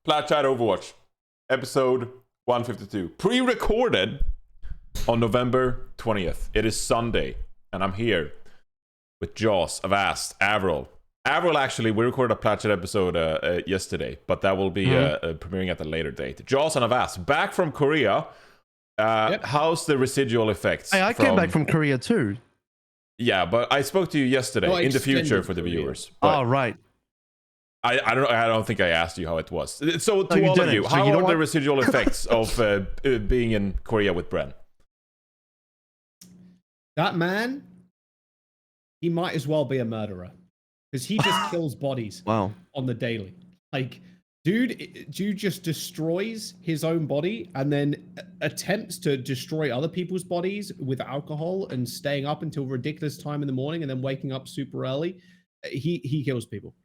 Plat Chat Overwatch, episode 152. Pre-recorded on November 20th. It is Sunday, and I'm here with Jaws, Avast, AVRL. AVRL, actually, we recorded a Plat Chat episode yesterday, but that will be premiering at a later date. Jaws and Avast, back from Korea. How's the residual effects? Hey, I came back from Korea too. Yeah, but I spoke to you yesterday in the future for the viewers. Oh, right. I don't think I asked you how it was. So to all of you, how are the residual effects of being in Korea with Bren? That man, he might as well be a murderer because he just kills bodies on the daily. Like, dude just destroys his own body and then attempts to destroy other people's bodies with alcohol and staying up until ridiculous time in the morning and then waking up super early. He kills people.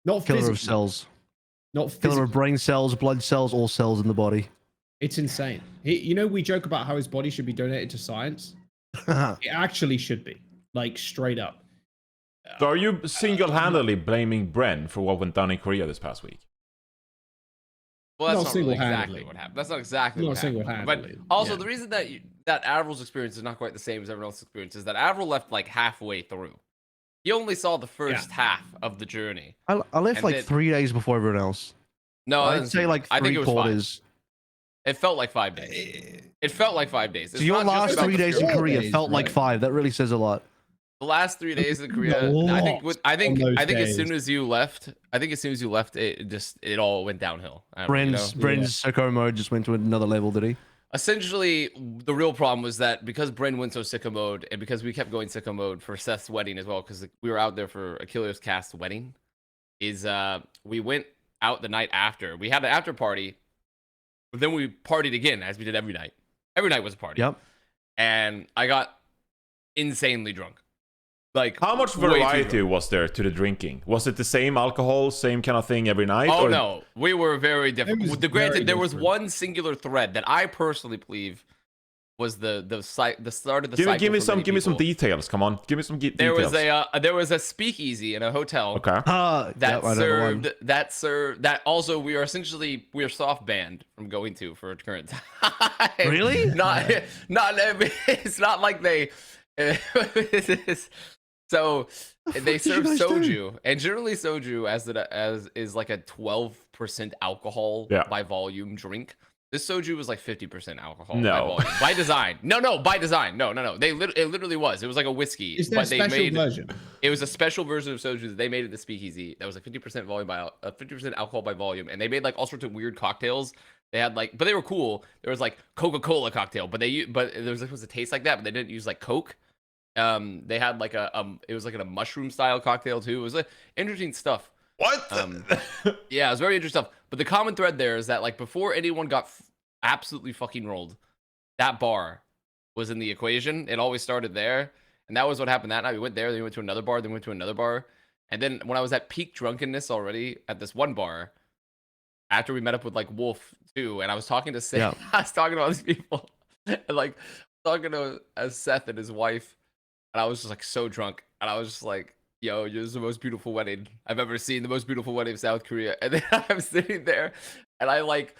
Not killer of cells. Not physically. Killer of brain cells, blood cells, all cells in the body. It's insane. You know, we joke about how his body should be donated to science. It actually should be, like, straight up. So are you single-handedly blaming Bren for what went down in Korea this past week? Well, that's not really exactly what happened. That's not exactly what happened. But also, the reason that that AVRL's experience is not quite the same as everyone else's experience is that AVRL left like halfway through. He only saw the first half of the journey. I left like 3 days before everyone else. No, I'd say like I think it was quarters. It felt like 5 days. It felt like 5 days. So your last 3 days in Korea felt like 5. That really says a lot. The last 3 days in Korea, I think as soon as you left, it all went downhill. Bren's sicko mode just went to another level, did he? Essentially, the real problem was that because Bren went so sicko mode, and because we kept going sicko mode for Seth's wedding as well, because we were out there for Achilles Cast's wedding, we went out the night after. We had an after party, but then we partied again, as we did every night. Every night was a party. Yep. And I got insanely drunk. Like, how much variety was there to the drinking? Was it the same alcohol, same kind of thing every night? Oh, no. We were very different. Granted, there was one singular thread that I personally believe was the start of the cycle. Give me some details. Come on, give me some details. There was a speakeasy in a hotel. Okay. That served. Also, we are soft banned from going to for a current time. Really? It's not like they. So they serve soju, and generally soju as is like a 12% alcohol by volume drink. This soju was like 50% alcohol by volume. By design. No, by design. No. It literally was. It was like a whiskey. Is there a special version? It was a special version of soju that they made at the speakeasy that was like 50% volume by 50% alcohol by volume, and they made like all sorts of weird cocktails. They had like, but they were cool. There was like Coca-Cola cocktail, but it was supposed to taste like that, but they didn't use like Coke. They had like it was like a mushroom style cocktail too. It was like interesting stuff. What? Yeah, it was very interesting stuff. But the common thread there is that like before anyone got absolutely fucking rolled, that bar was in the equation. It always started there, and that was what happened that night. We went there, then we went to another bar, then we went to another bar, and then when I was at peak drunkenness already at this one bar, after we met up with like Wolf too, and I was talking to Seth, I was talking to all these people, and like talking to Seth and his wife. And I was just like so drunk, and I was just like, "Yo, this is the most beautiful wedding I've ever seen. The most beautiful wedding of South Korea." And then I'm sitting there, and I'm like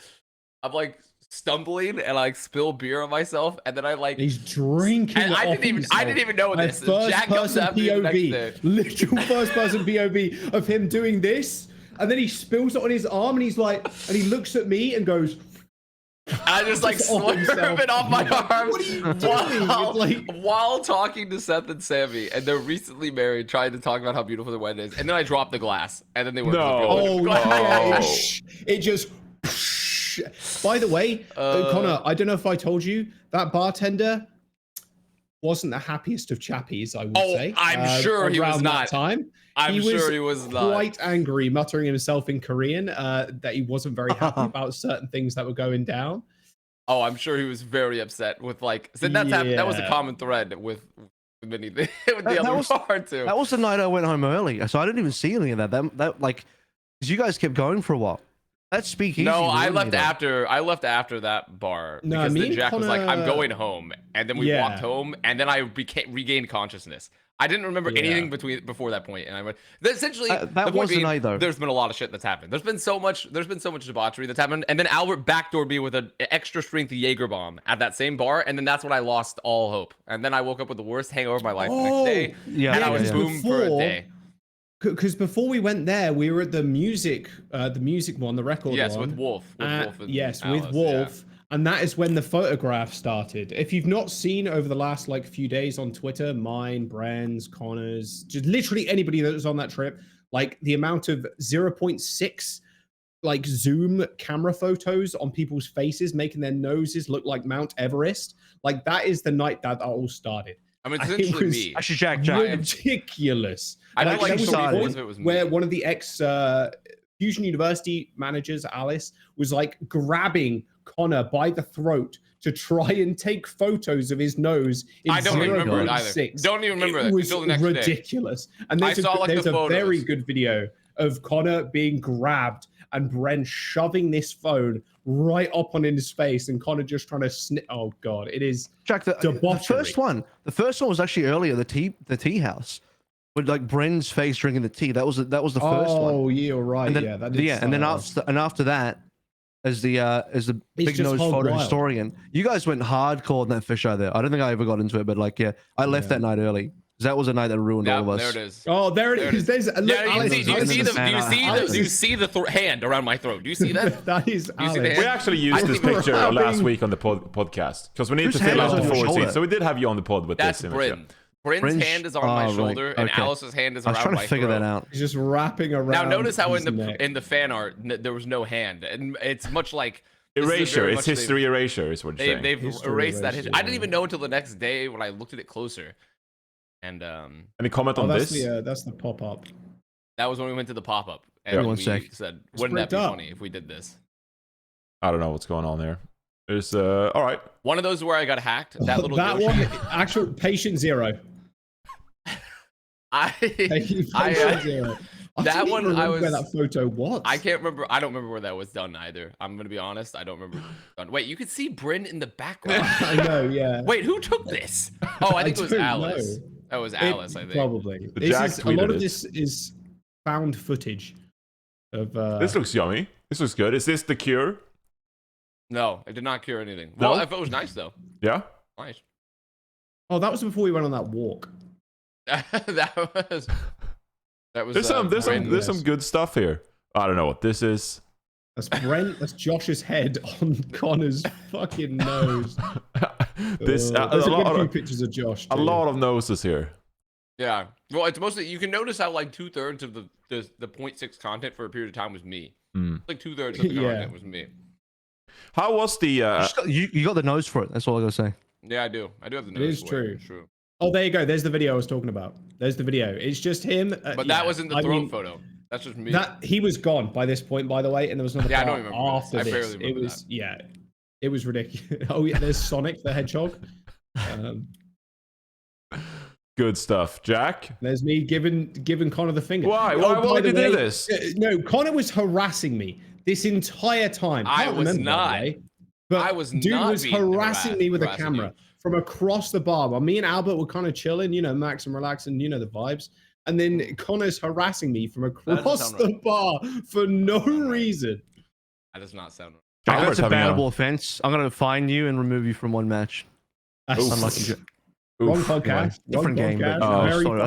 stumbling, and I like spill beer on myself, and then he's drinking. And I didn't even know this. Jack comes up POV, literal first person POV of him doing this, and then he spills it on his arm, and he's like, and he looks at me and goes. I just like slurp it off my arm. What are you doing? While talking to Seth and Sammy, and they're recently married, trying to talk about how beautiful their wedding is, and then I dropped the glass, and then they were it just. By the way, Connor, I don't know if I told you that bartender wasn't the happiest of chappies. I would say. I'm sure he was not. I'm sure he was not. Quite angry, muttering himself in Korean that he wasn't very happy about certain things that were going down. Oh, I'm sure he was very upset with like. So that was a common thread with many with the other part too. That was the night I went home early, so I didn't even see any of that. That like, because you guys kept going for a while. That's speakeasy. No, I left after that bar because then Jack was like, "I'm going home," and then we walked home, and then I regained consciousness. I didn't remember anything before that point, and I went. Essentially, that was the night though. There's been a lot of shit that's happened. There's been so much debauchery that's happened, and then Albert backdoored me with an extra strength Jaeger bomb at that same bar, and then that's when I lost all hope. And then I woke up with the worst hangover of my life the next day, and I was boom for a day. Because before we went there, we were at the music one, the record one. Yes, with Wolf. With Wolf. And that is when the photograph started. If you've not seen over the last few days on Twitter, mine, Bren's, Connor's, just literally anybody that was on that trip, the amount of 0.6 zoom camera photos on people's faces, making their noses look like Mount Everest. That is the night that all started. I mean, essentially me. Actually, Jack. Ridiculous. I don't like it was where one of the ex Fusion University managers, Alice, was grabbing Connor by the throat to try and take photos of his nose. I don't even remember it either. Don't even remember it. It was ridiculous. And there's a very good video of Connor being grabbed and Bren shoving this phone right up on his face, and Connor just trying to snip. Oh god, it is Jack. The first one was actually earlier. The tea house. With Bren's face drinking the tea. That was the first one. Oh, you're right. And then, and then after that, as the big nose photo historian, you guys went hardcore on that fisheye there. I don't think I ever got into it, but I left that night early. That was a night that ruined all of us. There it is. Oh, there it is. There's do you see the hand around my throat? Do you see that? That is Alex. We actually used this picture last week on the podcast because we need to fill out the 4 seats. So we did have you on the pod with this image. That's Bren's hand is on my shoulder, and Alice's hand is around my throat. I was trying to figure that out. He's just wrapping around. Now notice how in the fan art there was no hand, and it's much like erasure. It's history erasure, is what you're saying. They've erased that history. I didn't even know until the next day when I looked at it closer. And any comment on this? That's the pop up. That was when we went to the pop up, and we said, "Wouldn't that be funny if we did this?" I don't know what's going on there. There's all right. One of those where I got hacked. That little that one, actual patient zero. That one I was where that photo was. I can't remember. I don't remember where that was done either. I'm gonna be honest. I don't remember. Wait, you could see Bren in the background. I know. Yeah. Wait, who took this? Oh, I think it was Alice. That was Alice. I think probably. A lot of this is found footage of. This looks yummy. This looks good. Is this the cure? No, it did not cure anything. No? Well, if it was nice though. Yeah. Nice. Oh, that was before we went on that walk. that was. There's some good stuff here. I don't know what this is. That's Brent. That's Josh's head on Connor's fucking nose. There's a lot of pictures of Josh. A lot of noses here. Yeah. Well, it's mostly you can notice how 2/3 of the 0.6 content for a period of time was me. 2/3 of the content was me. How was the? You got the nose for it. That's all I gotta say. Yeah, I do. I do have the nose. It is true. It's true. Oh, there you go. There's the video I was talking about. There's the video. It's just him. But that wasn't the throat photo. That's just me. He was gone by this point, by the way, and there was another part I don't remember after this. I barely remember that. It was ridiculous. Oh yeah, there's Sonic the Hedgehog. Good stuff, Jack. There's me giving Connor the finger. Why did you do this? No, Connor was harassing me this entire time. I was not. But I was dude was harassing me with a camera from across the bar. While me and Albert were kind of chilling, Max and relaxing, the vibes. And then Connor's harassing me from across the bar for no reason. That does not sound right. Jack, that's a bannable offense. I'm gonna fine you and remove you from one match. Unlucky. Wrong podcast. Different game. But bring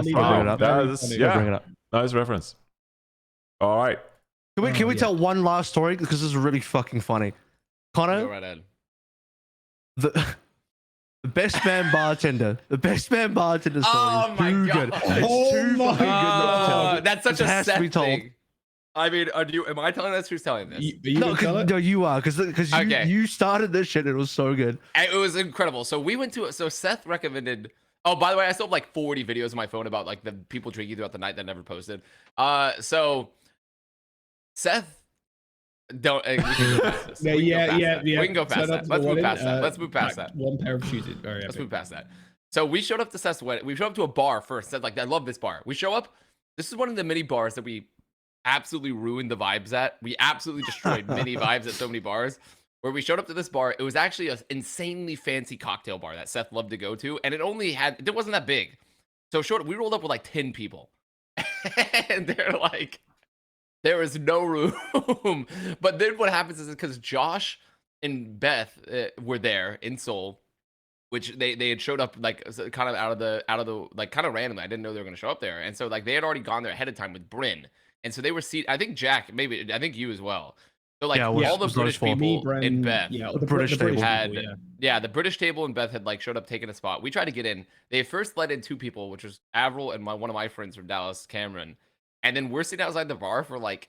it up. Nice reference. All right. Can we tell one last story because this is really fucking funny. Connor, go right ahead. The best man bartender. The best man bartender story is too good. It's too fucking good not to tell. That's such a Seth thing. I mean, am I telling this? Who's telling this? No, you are, because you started this shit. And it was so good. It was incredible. So we went to so Seth recommended. Oh, by the way, I still have 40 videos on my phone about the people drinking throughout the night that I never posted. So Seth. Don't. We can go past this. Yeah. We can go past that. Let's move past that. Let's move past that. One pair of shoes. Let's move past that. So we showed up to Seth's wedding. We showed up to a bar first. Said I love this bar. We show up. This is one of the mini bars that we absolutely ruined the vibes at. We absolutely destroyed mini vibes at so many bars. Where we showed up to this bar, it was actually an insanely fancy cocktail bar that Seth loved to go to, and it wasn't that big. So we rolled up with like 10 people. And they're like, there is no room. But then what happens is because Josh and Beth were there in Seoul, which they had showed up like kind of out of the like kind of randomly. I didn't know they were going to show up there. And so like they had already gone there ahead of time with Bren. And so they were seated. I think Jack, maybe, I think you as well. So like all the British people and Beth, the British table had, the British table and Beth had like showed up taking a spot. We tried to get in. They first let in 2 people, which was AVRL and one of my friends from Dallas, Cameron. And then we're sitting outside the bar for like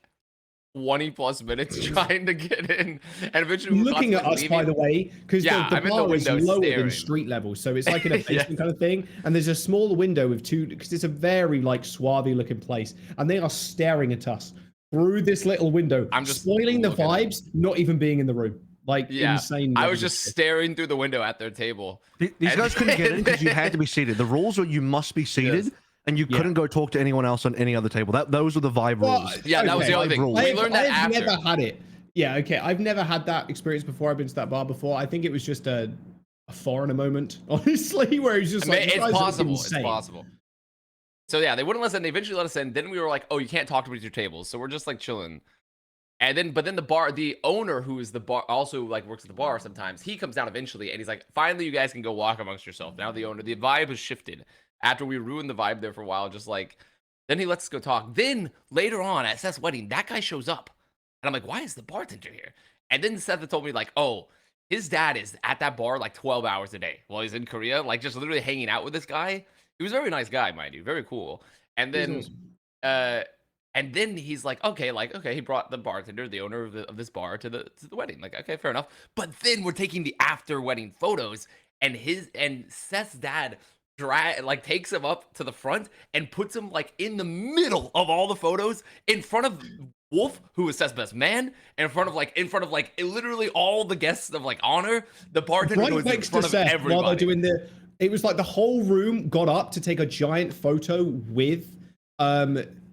20 plus minutes trying to get in. And eventually looking at us, by the way, because the bar is lower than street level. So it's like in a basement kind of thing. And there's a small window with 2, because it's a very like swarthy looking place. And they are staring at us through this little window. I'm just spoiling the vibes, not even being in the room. Like insane. I was just staring through the window at their table. These guys couldn't get in because you had to be seated. The rules were you must be seated, and you couldn't go talk to anyone else on any other table. Those were the vibe rules. Yeah, that was the only thing. We learned that after. I've never had it. Yeah, okay. I've never had that experience before. I've been to that bar before. I think it was just a foreigner moment, honestly, where it was just like, it's possible. It's possible. So yeah, they wouldn't let us in. They eventually let us in. Then we were like, oh, you can't talk to me at your tables. So we're just like chilling. And then, but then the owner who is the bar, also like works at the bar sometimes, he comes down eventually and he's like, finally, you guys can go walk amongst yourself. Now the vibe has shifted after we ruined the vibe there for a while. Just like, then he lets us go talk. Then later on at Seth's wedding, that guy shows up. And I'm like, why is the bartender here? And then Seth had told me like, oh, his dad is at that bar like 12 hours a day while he's in Korea, like just literally hanging out with this guy. He was a very nice guy, mind you, very cool. And then, and then he's like, okay, he brought the bartender, the owner of this bar, to the wedding. Like, okay, fair enough. But then we're taking the after wedding photos, and Seth's dad takes him up to the front and puts him like in the middle of all the photos, in front of Wolf, who is Seth's best man, in front of literally all the guests of like honor. The bartender goes in front of everybody. While they're doing it was like the whole room got up to take a giant photo with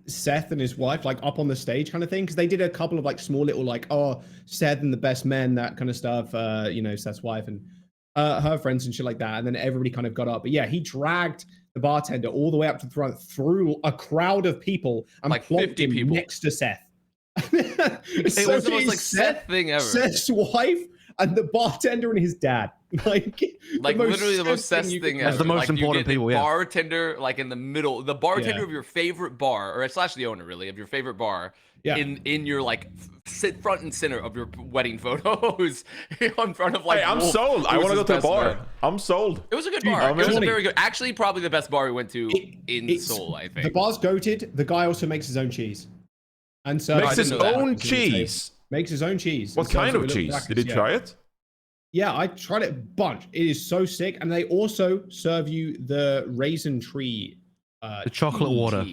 Seth and his wife, like up on the stage kind of thing, because they did a couple of like small little like, oh, Seth and the best men, that kind of stuff, Seth's wife and her friends and shit like that, and then everybody kind of got up. But yeah, he dragged the bartender all the way up to the front through a crowd of people and like 50 people next to Seth. It was the most like Seth thing ever. Seth's wife and the bartender and his dad. Like literally the most Seth thing ever. That's the most important people, bartender, like in the middle, the bartender of your favorite bar, or / the owner really of your favorite bar, in your like sit front and center of your wedding photos in front of like. Hey, I'm sold. I want to go to the bar. Man. I'm sold. It was a good bar. It was a very good, actually probably the best bar we went to in Seoul, I think. The bar's goated. The guy also makes his own cheese. And so makes his own cheese. Makes his own cheese. What kind of cheese? Did he try it? Yeah, I tried it a bunch. It is so sick. And they also serve you the raisin tree. The chocolate water.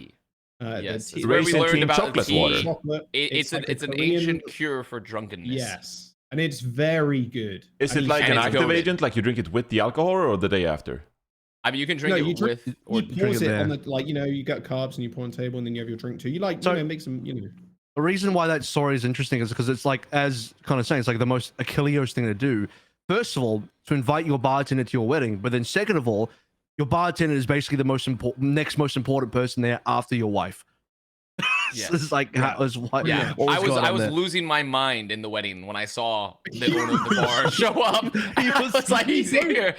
Yes, it's where we learned about chocolate water. It's an ancient cure for drunkenness. Yes, and it's very good. Is it like an active agent? Like you drink it with the alcohol or the day after? I mean, you can drink it with, or you drink it on the, you got carbs and you pour on the table and then you have your drink too. You make some, The reason why that story is interesting is because it's like, as kind of saying, it's like the most Achilleos thing to do. First of all, to invite your bartender to your wedding, but then second of all, your bartender is basically the next most important person there after your wife. Yes. It's like I was losing my mind in the wedding when I saw the owner of the bar show up. He was like, he's here.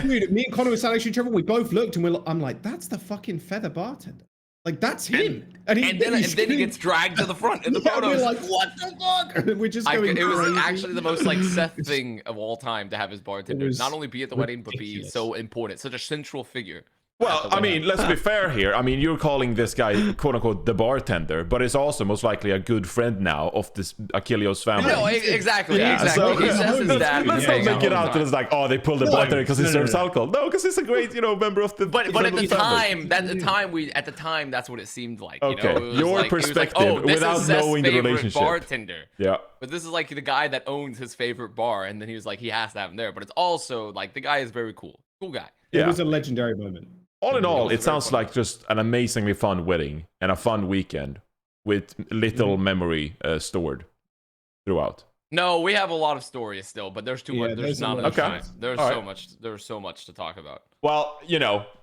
Dude, me and Connor were sat next to each other. We both looked and I'm like, that's the fucking feather bartender. Like, that's him. And then he gets dragged to the front in the photos. We're like, what the fuck? We're just going It was actually the most like Seth thing of all time to have his bartender not only be at the wedding, but be so important, such a central figure. Well, I mean, let's be fair here. I mean, you're calling this guy, quote unquote, the bartender, but it's also most likely a good friend now of this Achilleos family. No, exactly. Yeah, exactly. So, let's not make it out that it's like, oh, they pulled the bartender because he serves alcohol. No, because he's a great, member of the. But at the time, that's what it seemed like. Okay, your perspective without knowing the relationship. Bartender. Yeah. But this is like the guy that owns his favorite bar, and then he was like, he has to have him there. But it's also like the guy is very cool guy. It was a legendary moment. All in all, it sounds like just an amazingly fun wedding and a fun weekend with little memory stored throughout. No, we have a lot of stories still, but there's too much. There's not enough time. There's so much. There's so much to talk about. Well,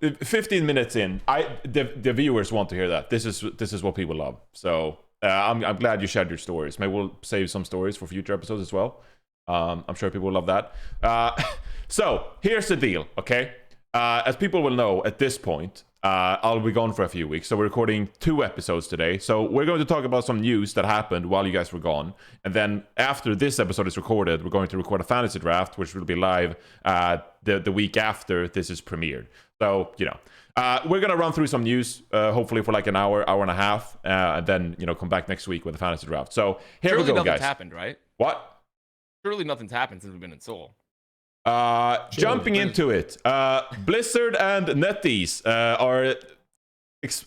15 minutes in, the viewers want to hear that. This is what people love. So I'm glad you shared your stories. Maybe we'll save some stories for future episodes as well. I'm sure people will love that. So here's the deal, okay? As people will know at this point, I'll be gone for a few weeks. So we're recording 2 episodes today. So we're going to talk about some news that happened while you guys were gone. And then after this episode is recorded, we're going to record a fantasy draft, which will be live the week after this is premiered. So, we're going to run through some news, hopefully for like an hour and a half, and then, come back next week with a fantasy draft. So here we go, guys. Nothing's happened, right? What? Surely nothing's happened since we've been in Seoul. Jumping into it, Blizzard and NetEase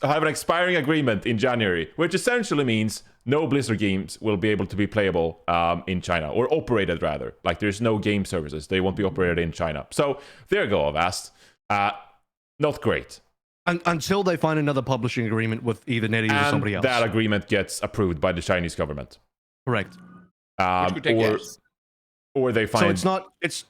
have an expiring agreement in January, which essentially means no Blizzard games will be able to be playable in China, or operated rather. Like there's no game services; they won't be operated in China. So there you go, Avast. Not great. Until they find another publishing agreement with either NetEase or somebody else. That agreement gets approved by the Chinese government. Correct. Which could take years. Or they find. So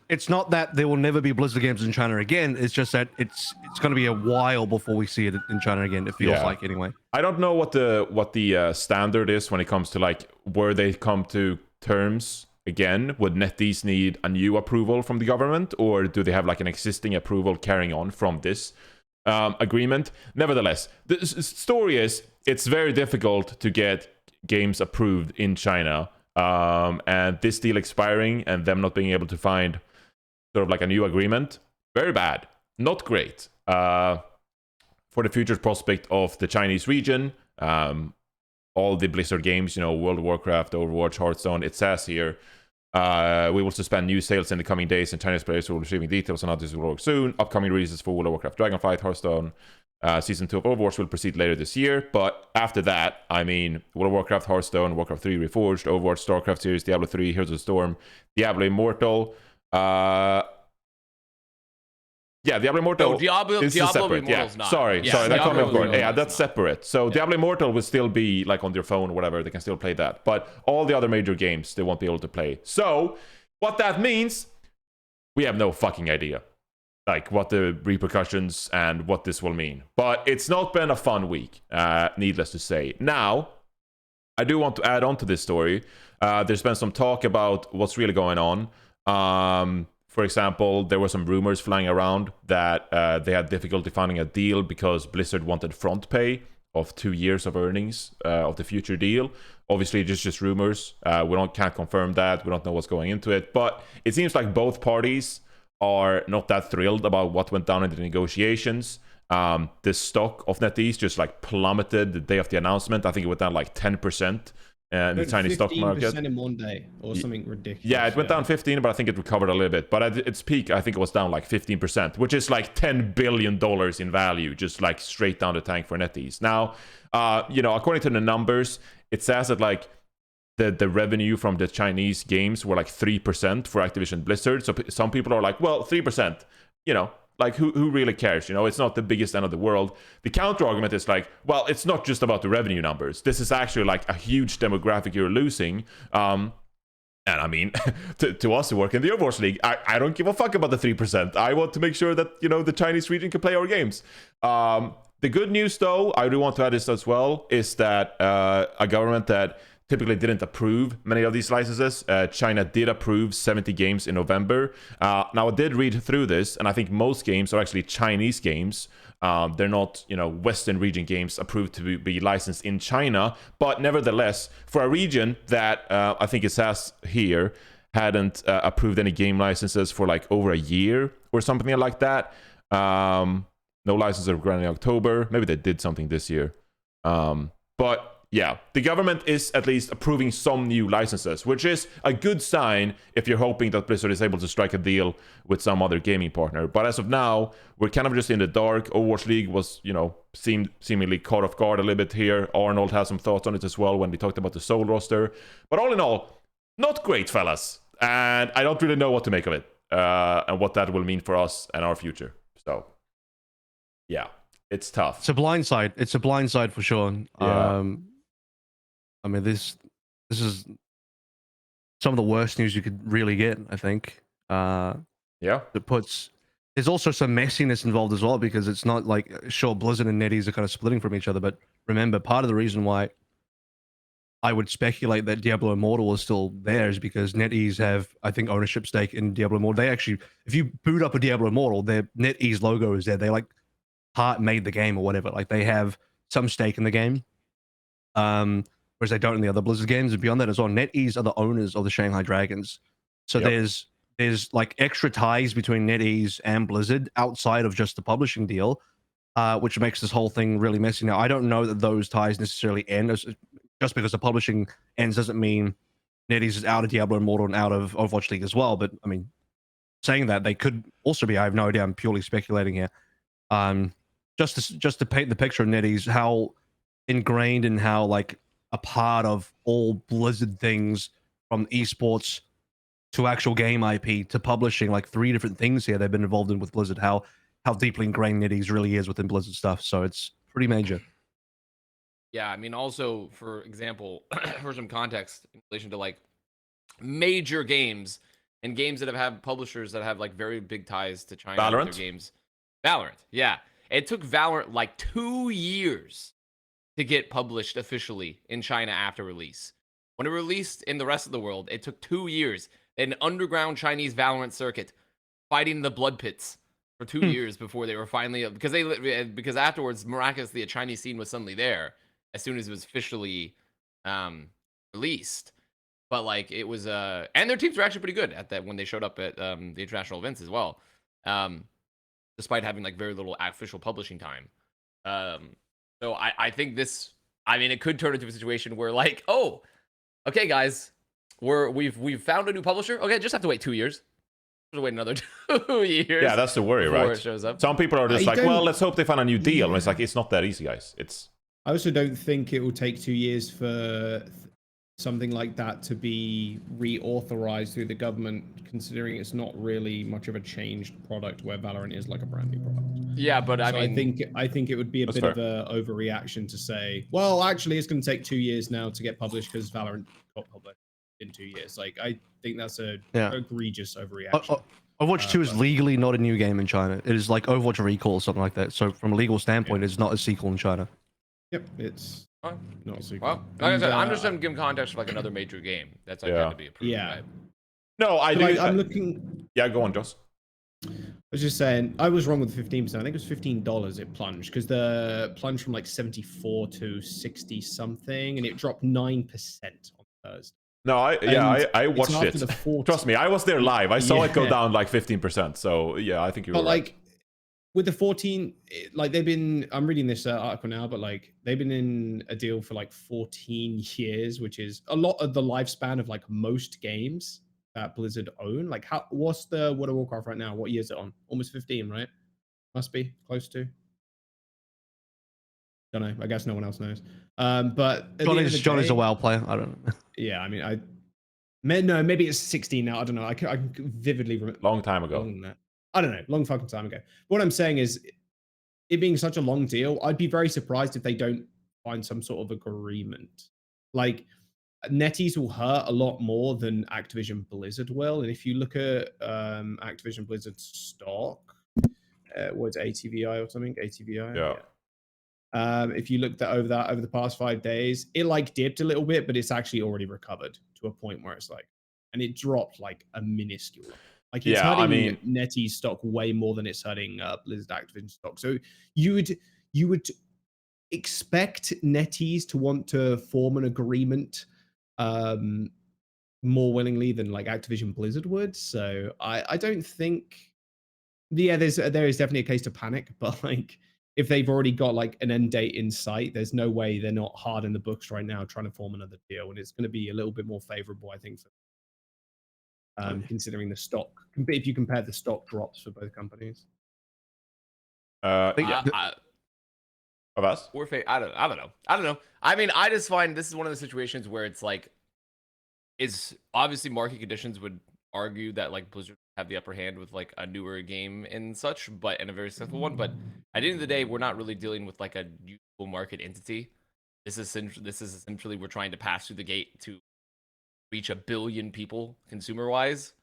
it's not that there will never be Blizzard games in China again. It's just that it's going to be a while before we see it in China again. It feels like anyway. I don't know what the standard is when it comes to like where they come to terms again. Would NetEase need a new approval from the government, or do they have like an existing approval carrying on from this agreement? Nevertheless, the story is it's very difficult to get games approved in China. And this deal expiring and them not being able to find sort of like a new agreement, very bad, not great for the future prospect of the Chinese region. All the Blizzard games, World of Warcraft, Overwatch, Hearthstone, it says here, we will suspend new sales in the coming days, and Chinese players will be receiving details on how this will work soon. Upcoming releases for World of Warcraft, Dragonflight, Hearthstone, Season 2 of Overwatch will proceed later this year, but after that, World of Warcraft, Hearthstone, Warcraft 3 Reforged, Overwatch, StarCraft series, Diablo 3, Heroes of the Storm, Diablo Immortal, Diablo Immortal is separate. Sorry, that caught me off guard. Yeah, that's separate. So Diablo Immortal will still be like on their phone or whatever, they can still play that, but all the other major games, they won't be able to play. So, what that means, we have no fucking idea. Like what the repercussions and what this will mean. But it's not been a fun week, needless to say. Now, I do want to add on to this story. There's been some talk about what's really going on. For example, there were some rumors flying around that they had difficulty finding a deal because Blizzard wanted front pay of 2 years of earnings of the future deal. Obviously, just rumors. We can't confirm that. We don't know what's going into it. But it seems like both parties are not that thrilled about what went down in the negotiations. The stock of NetEase just like plummeted the day of the announcement. I think it went down like 10% in the Chinese stock market. 15% in one day or something ridiculous. Yeah, it went down 15, but I think it recovered a little bit. But at its peak, I think it was down like 15%, which is like $10 billion in value, just like straight down the tank for NetEase. Now, according to the numbers, it says that like the revenue from the Chinese games were like 3% for Activision Blizzard. So some people are like, well, 3%, like who really cares? It's not the biggest end of the world. The counter argument is like, well, it's not just about the revenue numbers. This is actually like a huge demographic you're losing. And to us who work in the Overwatch League, I don't give a fuck about the 3%. I want to make sure that, the Chinese region can play our games. The good news, though, I do want to add this as well, is that a government that typically didn't approve many of these licenses. China did approve 70 games in November. Now, I did read through this, and I think most games are actually Chinese games. They're not, Western region games approved to be licensed in China. But nevertheless, for a region that I think it says here hadn't approved any game licenses for like over a year or something like that. No licenses were granted in October. Maybe they did something this year. But yeah, the government is at least approving some new licenses, which is a good sign if you're hoping that Blizzard is able to strike a deal with some other gaming partner. But as of now, we're kind of just in the dark. Overwatch League was, seemingly caught off guard a little bit here. Arnold has some thoughts on it as well when we talked about the Seoul roster. But all in all, not great, fellas. And I don't really know what to make of it and what that will mean for us and our future. So, yeah, it's tough. It's a blindside. It's a blindside for sure. Yeah. This is some of the worst news you could really get, I think. Yeah. There's also some messiness involved as well, because it's not like, sure, Blizzard and NetEase are kind of splitting from each other, but remember, part of the reason why I would speculate that Diablo Immortal is still there is because NetEase have, I think, ownership stake in Diablo Immortal. They actually, if you boot up a Diablo Immortal, their NetEase logo is there. They like part made the game or whatever. Like they have some stake in the game, whereas they don't in the other Blizzard games. And beyond that as well, NetEase are the owners of the Shanghai Dragons. So there's like extra ties between NetEase and Blizzard outside of just the publishing deal, which makes this whole thing really messy. Now, I don't know that those ties necessarily end. Just because the publishing ends doesn't mean NetEase is out of Diablo Immortal and out of Overwatch League as well. But I mean, saying that, they could also be. I have no idea. I'm purely speculating here. Just to paint the picture of NetEase, how ingrained and how like a part of all Blizzard things, from esports to actual game IP to publishing, like 3 different things here they've been involved in with Blizzard. How deeply ingrained NetEase really is within Blizzard stuff. So it's pretty major. Yeah, I mean, also, for example, for some context in relation to like major games and games that have had publishers that have like very big ties to China. Valorant? With their games. Valorant, yeah. It took Valorant like 2 years to get published officially in China after release. When it released in the rest of the world, it took 2 years. An underground Chinese Valorant circuit fighting the blood pits for 2 years before they were finally, because afterwards, miraculously, a Chinese scene was suddenly there as soon as it was officially released. But like it was and their teams were actually pretty good at that when they showed up at the international events as well, despite having like very little official publishing time. So I think this, I mean, it could turn into a situation where like, oh, okay guys, we've found a new publisher. Okay, just have to wait 2 years. To wait another 2 years. Yeah, that's the worry, right? It shows up. Some people are just like, well, let's hope they find a new deal. And it's like, it's not that easy, guys. I also don't think it will take 2 years for something like that to be reauthorized through the government, considering it's not really much of a changed product where Valorant is like a brand new product. Yeah, but I mean, I think it would be a bit of a overreaction to say, well, actually, it's going to take 2 years now to get published because Valorant got published in 2 years. Like, I think that's a egregious overreaction. Overwatch 2 is legally not a new game in China. It is like Overwatch Recall or something like that. So from a legal standpoint, it's not a sequel in China. Yep, it's not a sequel. Well, like I said, I'm just going to give context for like another major game that's like had to be approved. Yeah. Right? No, I do. Like, I'm looking. Yeah, go on, Joss. I was just saying, I was wrong with 15%. I think it was $15 it plunged, because the plunge from like 74 to 60 something, and it dropped 9% on Thursday. No, I watched it. Trust me, I was there live. I saw it go down like 15%. So yeah, I think you were right. Like with the 14, like they've been, I'm reading this article now, but like they've been in a deal for like 14 years, which is a lot of the lifespan of like most games that Blizzard own. Like, what's the World of Warcraft right now? What year is it on? Almost 15, right? Must be close to. Don't know. I guess no one else knows. But Johnny's a WoW player. I don't know. Yeah, I mean, maybe it's 16 now. I don't know. I can vividly remember. Long time ago. I don't know. Long fucking time ago. What I'm saying is, it being such a long deal, I'd be very surprised if they don't find some sort of agreement. Like, NetEase will hurt a lot more than Activision Blizzard will. And if you look at Activision Blizzard's stock, what's ATVI or something? ATVI? Yeah. If you looked at over the past 5 days, it like dipped a little bit, but it's actually already recovered to a point where it's like, and it dropped like a minuscule. Like it's hurting NetEase stock way more than it's hurting Blizzard Activision stock. So you would expect NetEase to want to form an agreement more willingly than like Activision Blizzard would. So I don't think. Yeah, there is definitely a case to panic, but like, if they've already got like an end date in sight, there's no way they're not hard in the books right now trying to form another deal, and it's going to be a little bit more favorable, I think, considering the stock. If you compare the stock drops for both companies. Avast? I don't know. I mean, I just find this is one of the situations where it's like, it's obviously market conditions would argue that like Blizzard have the upper hand with like a newer game and such, but in a very successful one. But at the end of the day, we're not really dealing with like a useful market entity. This is essentially we're trying to pass through the gate to reach 1 billion people consumer wise.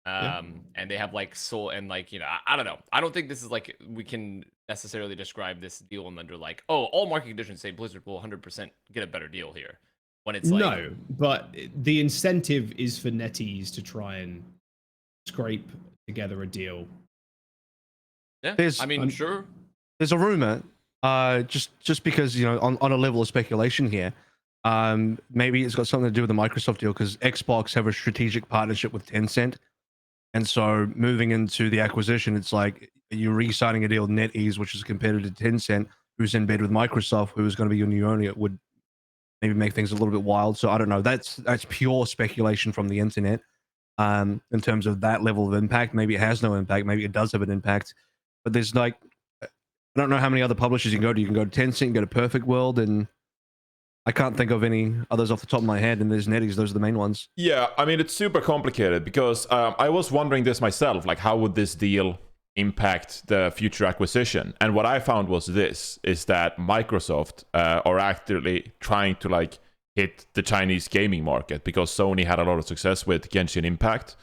And they have like soul and like, you know, I don't know. I don't think this is like we can necessarily describe this deal under like, oh, all market conditions say Blizzard will 100% get a better deal here. When it's like, no, but the incentive is for NetEase to try and scrape together a deal. Yeah, I mean, sure. There's a rumor, just because, you know, on a level of speculation here, maybe it's got something to do with the Microsoft deal because Xbox have a strategic partnership with Tencent. And so moving into the acquisition, it's like you're re-signing a deal with NetEase, which is a competitor to Tencent, who's in bed with Microsoft, who is going to be your new owner. It would maybe make things a little bit wild. So I don't know. That's pure speculation from the internet. In terms of that level of impact, maybe it has no impact. Maybe it does have an impact. But there's like, I don't know how many other publishers you can go to. You can go to Tencent, you can go to Perfect World, and I can't think of any others off the top of my head, and there's NetEase. Those are the main ones. Yeah, I mean, it's super complicated because I was wondering this myself, like how would this deal impact the future acquisition? And what I found was this, is that Microsoft are actively trying to like hit the Chinese gaming market because Sony had a lot of success with Genshin Impact,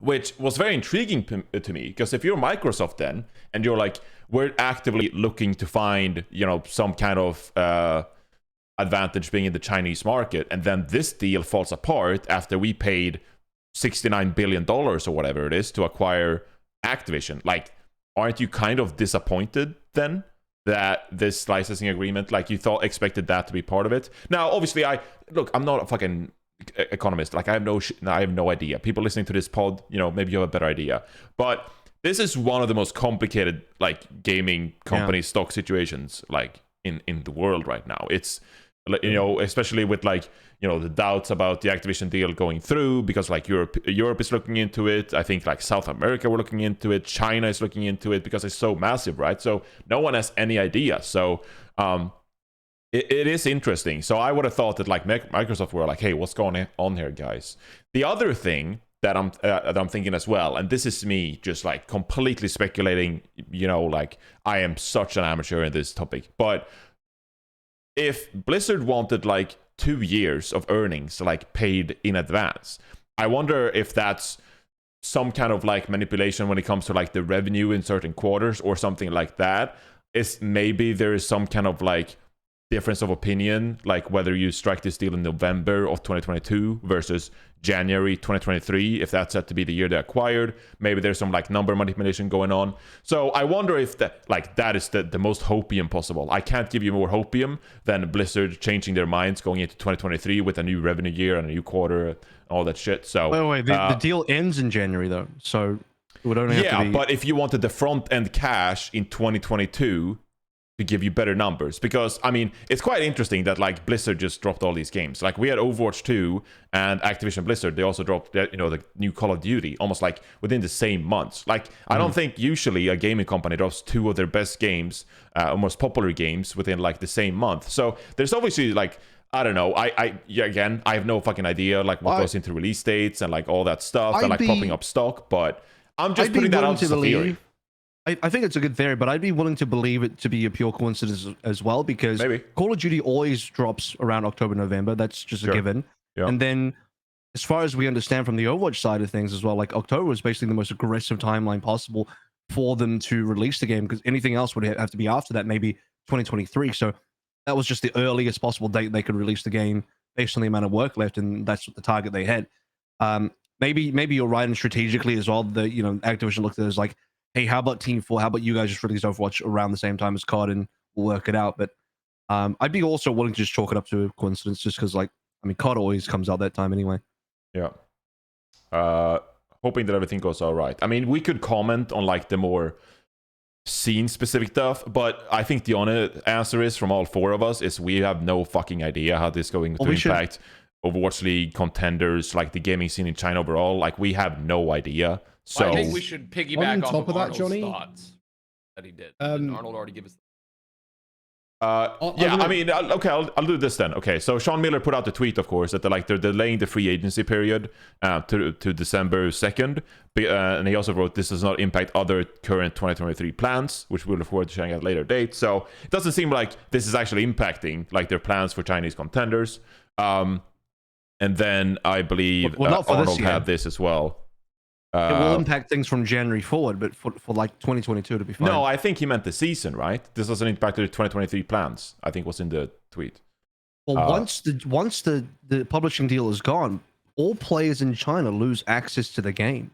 which was very intriguing to me because if you're Microsoft then, and you're like, we're actively looking to find, you know, some kind of advantage being in the Chinese market, and then this deal falls apart after we paid $69 billion or whatever it is to acquire Activision. Like, aren't you kind of disappointed then that this licensing agreement, like you expected that to be part of it? Now, obviously, I'm not a fucking economist. Like, I have no idea. People listening to this pod, you know, maybe you have a better idea. But this is one of the most complicated, like, gaming company stock situations, like, in the world right now. It's, you know, especially with like, you know, the doubts about the Activision deal going through because like Europe is looking into it. I think like South America were looking into it. China is looking into it because it's so massive, right? So no one has any idea. So it is interesting. So I would have thought that like Microsoft were like, hey, what's going on here, guys? The other thing that I'm thinking as well, and this is me just like completely speculating, you know, like I am such an amateur in this topic, but if Blizzard wanted like 2 years of earnings like paid in advance, I wonder if that's some kind of like manipulation when it comes to like the revenue in certain quarters or something like that. Is maybe there is some kind of like difference of opinion, like whether you strike this deal in November of 2022 versus January 2023, if that's set to be the year they acquired. Maybe there's some like number manipulation going on. So I wonder if that is the most hopium possible. I can't give you more hopium than Blizzard changing their minds going into 2023 with a new revenue year and a new quarter, all that shit. So wait, the deal ends in January though, so it would only have to be... but if you wanted the front end cash in 2022 to give you better numbers, because I mean it's quite interesting that like Blizzard just dropped all these games. Like we had Overwatch 2 and Activision Blizzard, they also dropped, you know, the new Call of Duty almost like within the same months. Like I don't think usually a gaming company drops 2 of their best games, most popular games within like the same month. So there's obviously like, I don't know, I have no fucking idea like what goes into release dates and like all that stuff and like popping up stock, but I'm just putting that out as a theory. I think it's a good theory, but I'd be willing to believe it to be a pure coincidence as well, because Call of Duty always drops around October, November. That's just a given. Yeah. And then as far as we understand from the Overwatch side of things as well, like October was basically the most aggressive timeline possible for them to release the game, because anything else would have to be after that, maybe 2023. So that was just the earliest possible date they could release the game based on the amount of work left, and that's what the target they had. Maybe you're right, and strategically as well, the, you know, Activision looked at it as like, hey, how about Team 4? How about you guys just release Overwatch around the same time as COD and we'll work it out? But I'd be also willing to just chalk it up to a coincidence, just because, like, I mean, COD always comes out that time anyway. Yeah. Hoping that everything goes all right. I mean, we could comment on, like, the more scene-specific stuff, but I think the honest answer is, from all 4 of us, is we have no fucking idea how this is going to impact Overwatch League, contenders, like the gaming scene in China overall. Like, we have no idea. So I think we should piggyback off of Arnold's thoughts that he did. Arnold already gave us. I mean, okay, I'll do this then. Okay, so Sean Miller put out the tweet, of course, that they're delaying the free agency period to December 2nd, and he also wrote this does not impact other current 2023 plans, which we'll look forward to sharing at a later date. So it doesn't seem like this is actually impacting like their plans for Chinese contenders. And then I believe not for Arnold this year. had this as well. It will impact things from January forward, but for like 2022 to be fine. No, I think he meant the season, right? This doesn't impact the 2023 plans, I think was in the tweet. Well, once the publishing deal is gone, all players in China lose access to the game.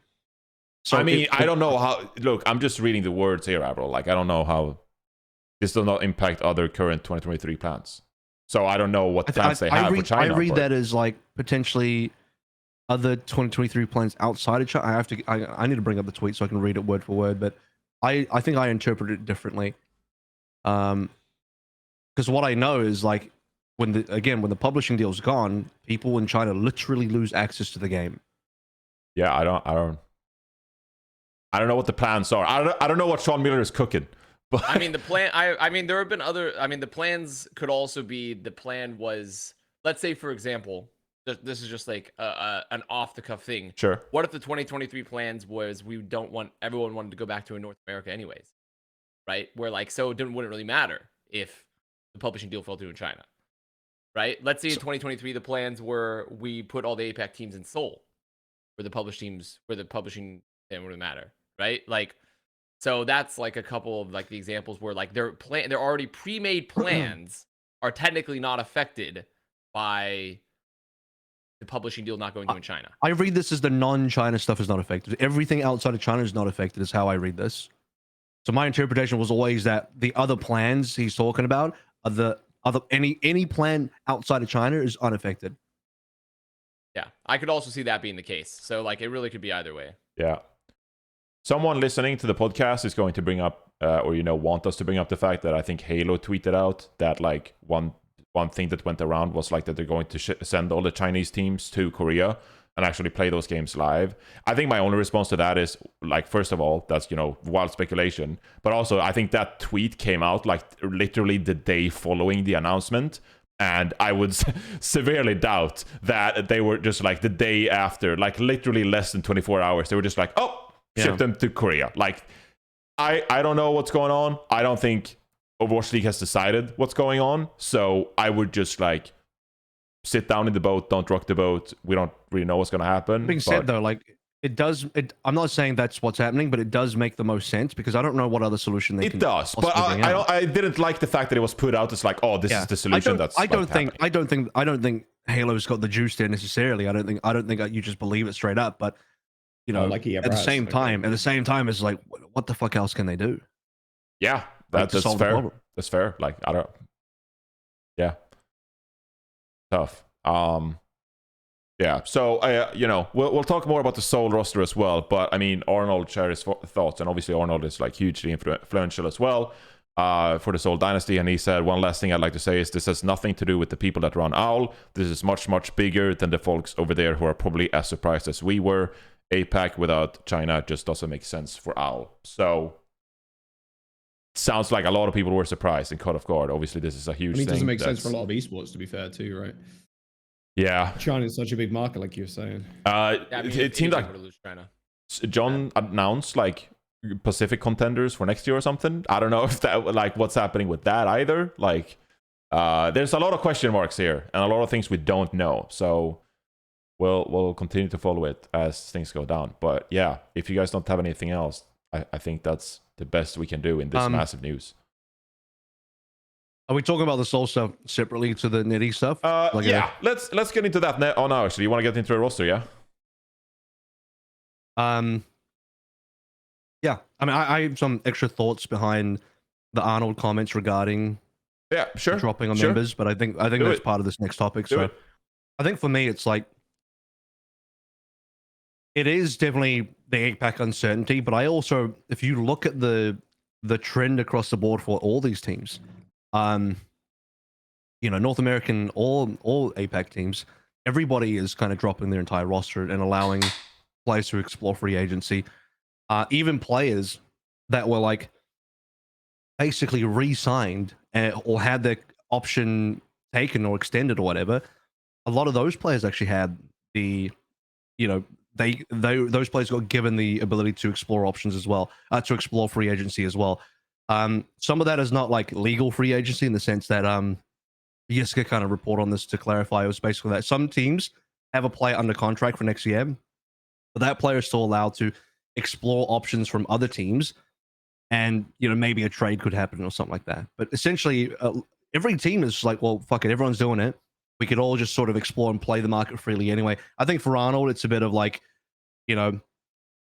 So I mean, I don't know how. Look, I'm just reading the words here, Avril. Like, I don't know how this does not impact other current 2023 plans. So I don't know what plans they have for China. I read that as like potentially other 2023 plans outside of China. I need to bring up the tweet so I can read it word for word, but I think I interpret it differently. Because what I know is like when the publishing deal's gone, people in China literally lose access to the game. Yeah, I don't know what the plans are. I don't know what Sean Miller is cooking. But I mean, the plan. I mean, there have been other. I mean, the plans could also be. The plan was, let's say, for example, this is just like an off the cuff thing. Sure. What if the 2023 plans was we don't want everyone wanted to go back to North America anyways, right? Where like so it wouldn't really matter if the publishing deal fell through in China, right? Let's say in 2023 the plans were we put all the APAC teams in Seoul, where the publishing didn't really matter, right? Like. So that's like a couple of like the examples where like they're already pre-made plans are technically not affected by the publishing deal not going through in China. I read this as the non-China stuff is not affected. Everything outside of China is not affected is how I read this. So my interpretation was always that the other plans he's talking about are the other any plan outside of China is unaffected. Yeah, I could also see that being the case. So like it really could be either way. Yeah. Someone listening to the podcast is going to bring up, or want us to bring up the fact that I think Halo tweeted out that like one thing that went around was like that they're going to send all the Chinese teams to Korea and actually play those games live. I think my only response to that is like, first of all, that's wild speculation, but also I think that tweet came out like literally the day following the announcement. And I would severely doubt that they were just like the day after, like literally less than 24 hours. They were just like, oh. Ship them to Korea. Like, I don't know what's going on. I don't think Overwatch League has decided what's going on. So I would just like sit down in the boat, don't rock the boat. We don't really know what's going to happen. Being said though, like I'm not saying that's what's happening, but it does make the most sense because I don't know what other solution they can. It does, but I didn't like the fact that it was put out as like, oh, this is the solution. I don't think Halo's got the juice there necessarily. I don't think you just believe it straight up, but. Like at the same time, it's like, what the fuck else can they do? Yeah, that's fair. That's fair. Like, I don't. Yeah. Tough. Yeah. So, we'll talk more about the Seoul roster as well. But I mean, Arnold shared his thoughts, and obviously Arnold is like hugely influential as well for the Seoul Dynasty. And he said, one last thing I'd like to say is this has nothing to do with the people that run OWL. This is much, much bigger than the folks over there who are probably as surprised as we were. APAC without China just doesn't make sense for OWL. So sounds like a lot of people were surprised and caught off guard. Obviously, this is a huge thing. It doesn't make sense for a lot of esports, to be fair, too, right? Yeah. China is such a big market, like you were saying. It seemed like John announced like Pacific contenders for next year or something. I don't know if that like what's happening with that either. Like, there's a lot of question marks here and a lot of things we don't know. So. We'll continue to follow it as things go down. But yeah, if you guys don't have anything else, I think that's the best we can do in this massive news. Are we talking about the Seoul stuff separately to the NetEase stuff? Yeah, let's get into that now. Actually, you want to get into the roster, yeah? Yeah. I mean, I have some extra thoughts behind the Arnold comments regarding dropping on members, but I think that's part of this next topic. So I think for me, it's like. It is definitely the APAC uncertainty, but I also, if you look at the trend across the board for all these teams, North American, all APAC teams, everybody is kind of dropping their entire roster and allowing players to explore free agency. Even players that were like basically re-signed or had their option taken or extended or whatever, a lot of those players actually had the, those players got given the ability to explore options as well, to explore free agency as well. Some of that is not like legal free agency in the sense that Yiska kind of report on this to clarify. It was basically that some teams have a player under contract for next year, but that player is still allowed to explore options from other teams, and maybe a trade could happen or something like that. But essentially, every team is just like, well, fuck it, everyone's doing it. We could all just sort of explore and play the market freely anyway. I think for Arnold, it's a bit of like,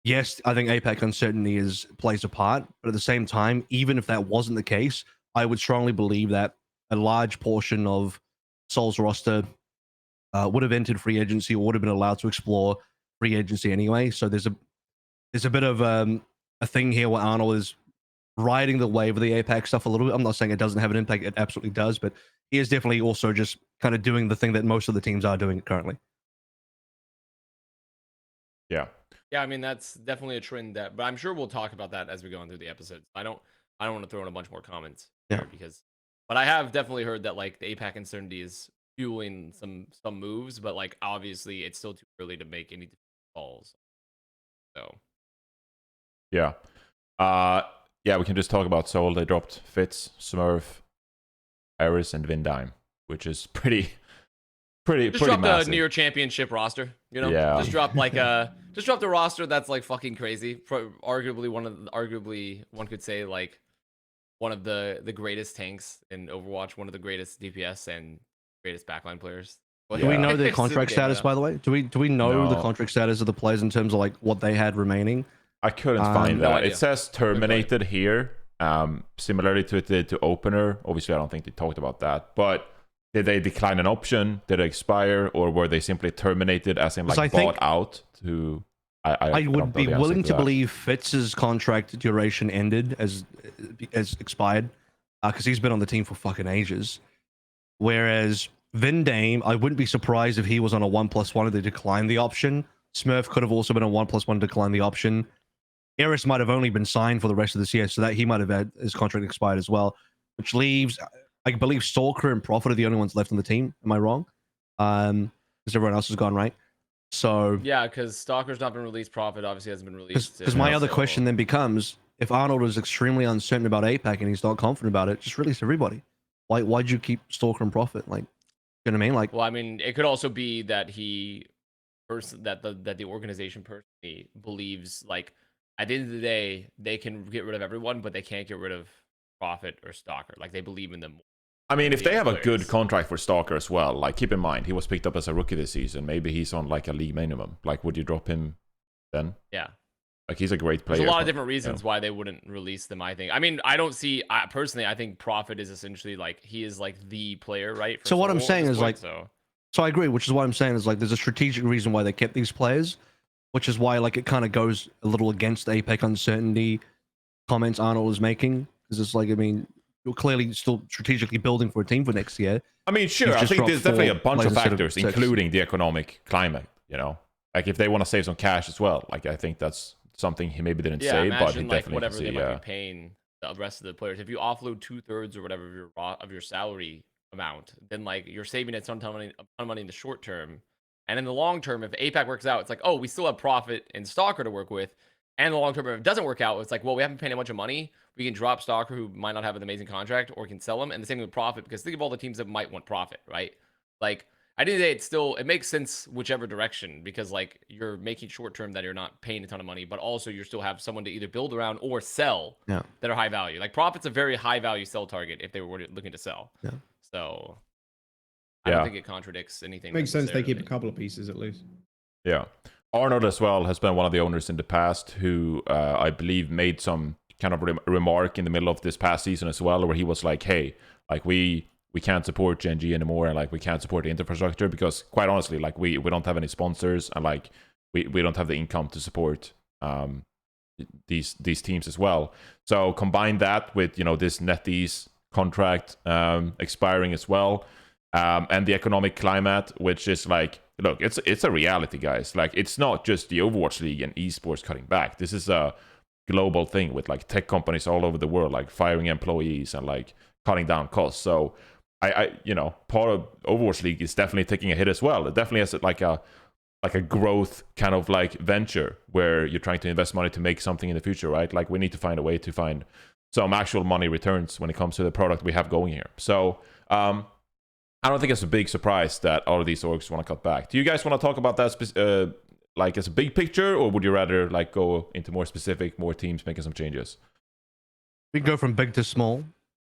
yes, I think APAC uncertainty plays a part, but at the same time, even if that wasn't the case, I would strongly believe that a large portion of Seoul's roster would have entered free agency or would have been allowed to explore free agency anyway. So there's a bit of a thing here where Arnold is riding the wave of the APAC stuff a little bit. I'm not saying it doesn't have an impact; it absolutely does, but he is definitely also just kind of doing the thing that most of the teams are doing currently. Yeah. Yeah, I mean that's definitely a trend but I'm sure we'll talk about that as we go on through the episodes. I don't want to throw in a bunch more comments here but I have definitely heard that like the APAC uncertainty is fueling some moves, but like obviously it's still too early to make any calls. So yeah, we can just talk about Seoul. They dropped Fitz, Smurf, Iris, and Vindime, which is pretty drop massive. The near championship roster, Yeah. Just drop like just drop the roster that's like fucking crazy. Arguably one could say like one of the greatest tanks in Overwatch, one of the greatest DPS and greatest backline players. Do we know their contract status, by the way? Do we know the contract status of the players in terms of like what they had remaining? I couldn't find that. idea. It says terminated here. Similarly to it did to Opener. Obviously, I don't think they talked about that, but did they decline an option? Did it expire, or were they simply terminated, as in like bought out? To I would be willing to believe Fitz's contract duration ended as expired, because he's been on the team for fucking ages. Whereas Vindame, I wouldn't be surprised if he was on a 1+1 and they declined the option. Smurf could have also been a 1+1, declined the option. Eris might have only been signed for the rest of this year, so that he might have had his contract expired as well, which leaves, I believe, Stalker and Prophet are the only ones left on the team. Am I wrong? Because everyone else has gone, right? So yeah, because Stalker's not been released, Prophet obviously hasn't been released. Because my other question then becomes, if Arnold is extremely uncertain about APAC and he's not confident about it, just release everybody. Why'd you keep Stalker and Prophet? Like, you know what I mean? Like, well, I mean, it could also be that that the organization personally believes like at the end of the day they can get rid of everyone, but they can't get rid of Prophet or Stalker. Like they believe in them more. I mean, if they have a good contract for Stalker as well, like keep in mind he was picked up as a rookie this season. Maybe he's on like a league minimum. Like, would you drop him then? Yeah. Like he's a great player. There's a lot of different reasons why they wouldn't release them, I think. I mean, I don't see personally, I think Prophet is essentially like he is like the player, right? So what I'm saying is like so I agree, which is what I'm saying is like there's a strategic reason why they kept these players, which is why like it kind of goes a little against the APAC uncertainty comments Arnold was making. Because it's like, I mean, you're clearly still strategically building for a team for next year. I mean, sure, I think there's definitely a bunch of factors, including the economic climate, Like if they want to save some cash as well, like I think that's something he maybe didn't say, but he like definitely whatever they might be paying the rest of the players. If you offload 2/3 or whatever of your salary amount, then like you're saving a ton of money in the short term, and in the long term, if APAC works out, it's like, oh, we still have Prophet and Stalker to work with. And in the long term, if it doesn't work out, it's like, well, we haven't paid a bunch of money. We can drop Stalker, who might not have an amazing contract, or we can sell him. And the same with Prophet, because think of all the teams that might want Prophet, right? Like, at the end of the day, it makes sense whichever direction, because like you're making short term that you're not paying a ton of money, but also you still have someone to either build around or sell that are high value. Like Prophet's a very high value sell target if they were looking to sell. Yeah. So I don't think it contradicts anything. Makes sense. They keep a couple of pieces at least. Yeah. Arnold as well has been one of the owners in the past who I believe made some kind of remark in the middle of this past season as well, where he was like, hey, like we can't support Gen G anymore, and like we can't support the infrastructure because quite honestly, like we don't have any sponsors, and like we don't have the income to support these teams as well. So combine that with this NetEase contract expiring as well, and the economic climate, which is like, look, it's a reality, guys. Like it's not just the Overwatch League and esports cutting back. This is a global thing with like tech companies all over the world like firing employees and like cutting down costs. So I part of Overwatch League is definitely taking a hit as well. It definitely has like a growth kind of like venture where you're trying to invest money to make something in the future, right? Like we need to find a way to find some actual money returns when it comes to the product we have going here. So I don't think it's a big surprise that all of these orgs want to cut back. Do you guys want to talk about that like as a big picture, or would you rather like go into more specific, more teams making some changes? We can go from big to small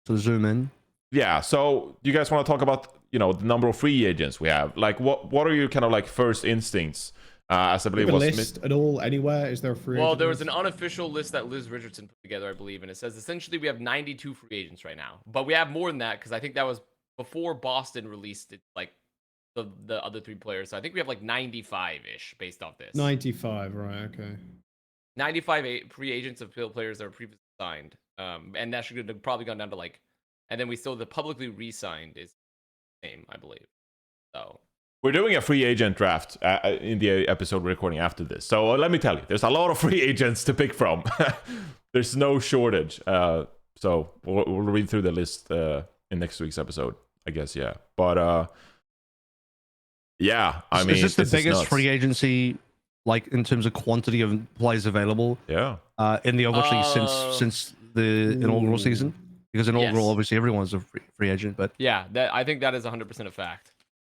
to zoom in. Yeah. So do you guys want to talk about, you know, the number of free agents we have? Like what are your kind of like first instincts? As I believe was list at all anywhere? Is there a free? Well, there was an unofficial list that Liz Richardson put together, I believe, and it says essentially we have 92 free agents right now, but we have more than that because I think that was before Boston released it, like the other 3 players. So I think we have like 95-ish based off this. 95, right? Okay. 95 free agents of players that were previously signed, and that should have probably gone down to like, and then we still the publicly re-signed is the same, I believe. So. We're doing a free agent draft in the episode we're recording after this. So let me tell you, there's a lot of free agents to pick from. There's no shortage. So we'll read through the list in next week's episode, I guess. Yeah. But yeah, I mean, is this the biggest free agency, like in terms of quantity of players available? Yeah. In the Overwatch League since the inaugural season? Because inaugural, obviously, everyone's a free agent. But yeah, I think that is 100% a fact.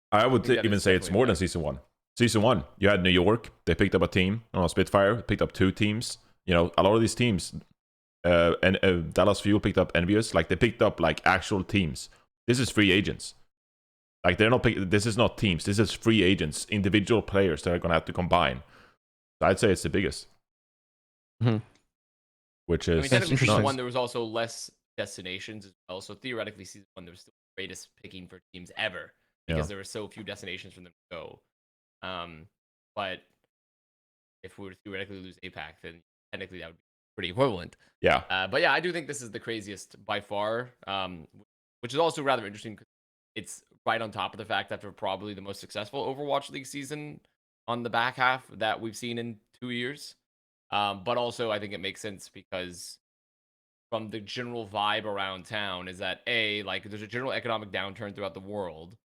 I would even say it's more than season 1. Season 1, you had New York. They picked up a team. Spitfire picked up 2 teams. You know, a lot of these teams, and Dallas Fuel picked up Envious. Like, they picked up, like, actual teams. This is free agents. Like, they're not this is not teams. This is free agents, individual players that are going to have to combine. So I'd say it's the biggest. Mm-hmm. Which is... I mean, technically, season 1, there was also less destinations as well. So, theoretically, season 1, there was still the greatest picking for teams ever. Because there were so few destinations for them to go. But if we were to theoretically lose APAC, then technically that would be pretty equivalent. Yeah. But yeah, I do think this is the craziest by far, which is also rather interesting because it's right on top of the fact that we're probably the most successful Overwatch League season on the back half that we've seen in 2 years. But also, I think it makes sense because from the general vibe around town is that like there's a general economic downturn throughout the world.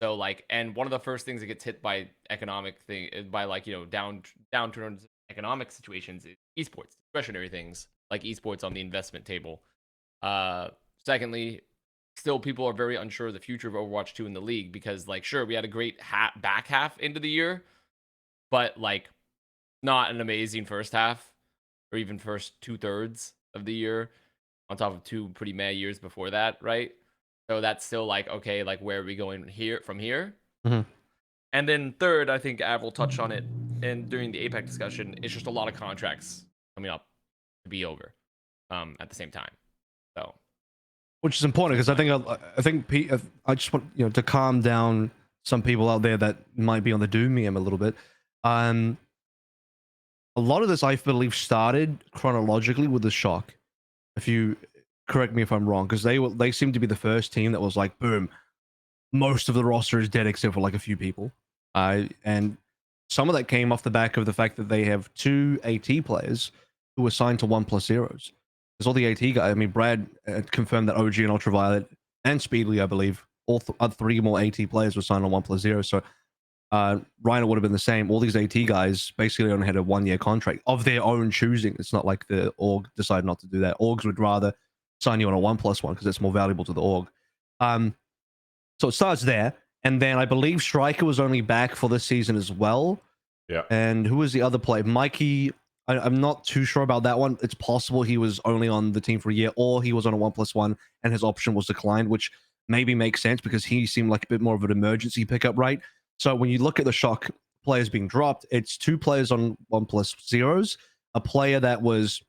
So like, and one of the first things that gets hit by like, you know, downturns economic situations is esports, discretionary things like esports on the investment table. Secondly, still people are very unsure of the future of Overwatch 2 in the league because like, sure, we had a great back half into the year, but like not an amazing first half or even first 2/3 of the year on top of 2 pretty meh years before that, right? So that's still like, okay, like where are we going from here? Mm-hmm. And then third, I think Av will touch on it and during the APAC discussion, it's just a lot of contracts coming up to be over at the same time. So, which is important because I think I just want to calm down some people out there that might be on the doom meme a little bit. A lot of this, I believe, started chronologically with the shock. If you correct me if I'm wrong, because they seem to be the first team that was like, boom, most of the roster is dead except for like a few people. And some of that came off the back of the fact that they have 2 AT players who were signed to 1+0s. Because all the AT guys, I mean, Brad confirmed that OG and Ultraviolet and Speedly, I believe, all 3 more AT players were signed on 1+0. So Rhino would have been the same. All these AT guys basically only had a 1-year contract of their own choosing. It's not like the org decided not to do that. Orgs would rather sign you on a 1+1 because it's more valuable to the org. So it starts there. And then I believe Striker was only back for this season as well. Yeah. And who was the other player? Mikey, I'm not too sure about that one. It's possible he was only on the team for a year or he was on a 1+1 and his option was declined, which maybe makes sense because he seemed like a bit more of an emergency pickup, right? So when you look at the shock players being dropped, it's 2 players on 1+0s, a player that was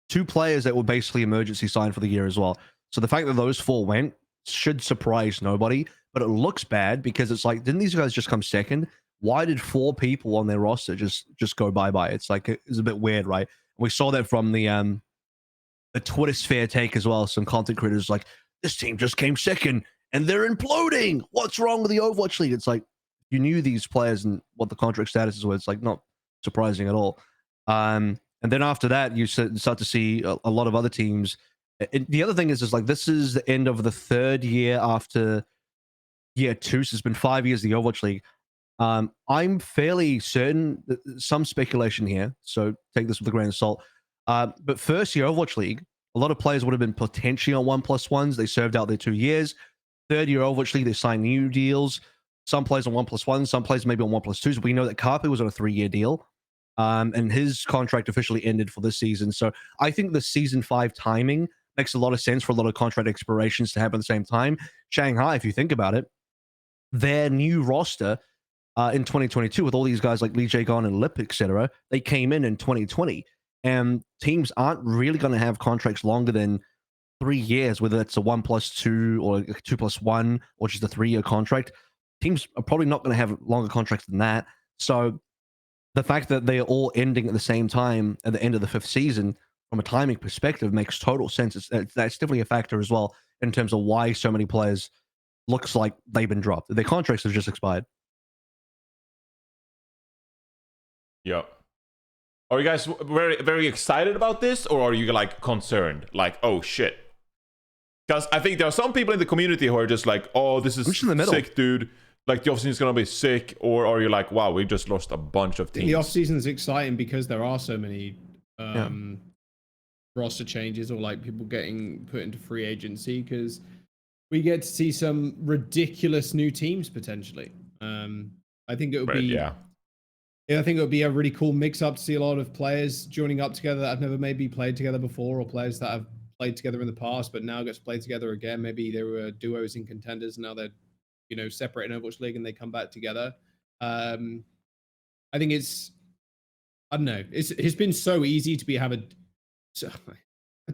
2 players that were basically emergency signed for the year as well. So the fact that those 4 went should surprise nobody, but it looks bad because it's like, didn't these guys just come second? Why did 4 people on their roster just go bye-bye? It's like, it's a bit weird, right? We saw that from the Twitter sphere take as well. Some content creators like, this team just came second and they're imploding. What's wrong with the Overwatch League? It's like, you knew these players and what the contract statuses were. It's like not surprising at all. And then after that, you start to see a lot of other teams. The other thing is like, this is the end of the 3rd year after year 2. So it's been 5 years of the Overwatch League. I'm fairly certain that some speculation here, so take this with a grain of salt. But first year Overwatch League, a lot of players would have been potentially on 1+1s. They served out their 2 years. third year Overwatch League, they signed new deals. Some players on 1+1, some players maybe on 1+2s. We know that Carpe was on a 3-year deal, and his contract officially ended for this season. So I think the season 5 timing makes a lot of sense for a lot of contract expirations to happen at the same time. Shanghai, if you think about it, their new roster in 2022 with all these guys like LeeJaeGon and Lip, etc., they came in 2020, and teams aren't really going to have contracts longer than 3 years, whether it's a 1+2 or a 2+1 or just a 3-year contract. Teams are probably not going to have longer contracts than that. So the fact that they are all ending at the same time at the end of the 5th season, from a timing perspective, makes total sense. That's definitely a factor as well in terms of why so many players looks like they've been dropped. Their contracts have just expired. Yeah. Are you guys very, very excited about this, or are you like concerned? Like, oh shit. Because I think there are some people in the community who are just like, oh, this is sick, dude. Like, the offseason is going to be sick. Or are you like, wow, we just lost a bunch of teams? The offseason is exciting because there are so many roster changes, or like people getting put into free agency, because we get to see some ridiculous new teams potentially. I think it would be... Yeah, I think it would be a really cool mix-up to see a lot of players joining up together that have never maybe played together before, or players that have played together in the past but now gets played together again. Maybe they were duos in contenders, and now they're, you know, separate in Overwatch League and they come back together. I think it's, I don't know, it's been so easy to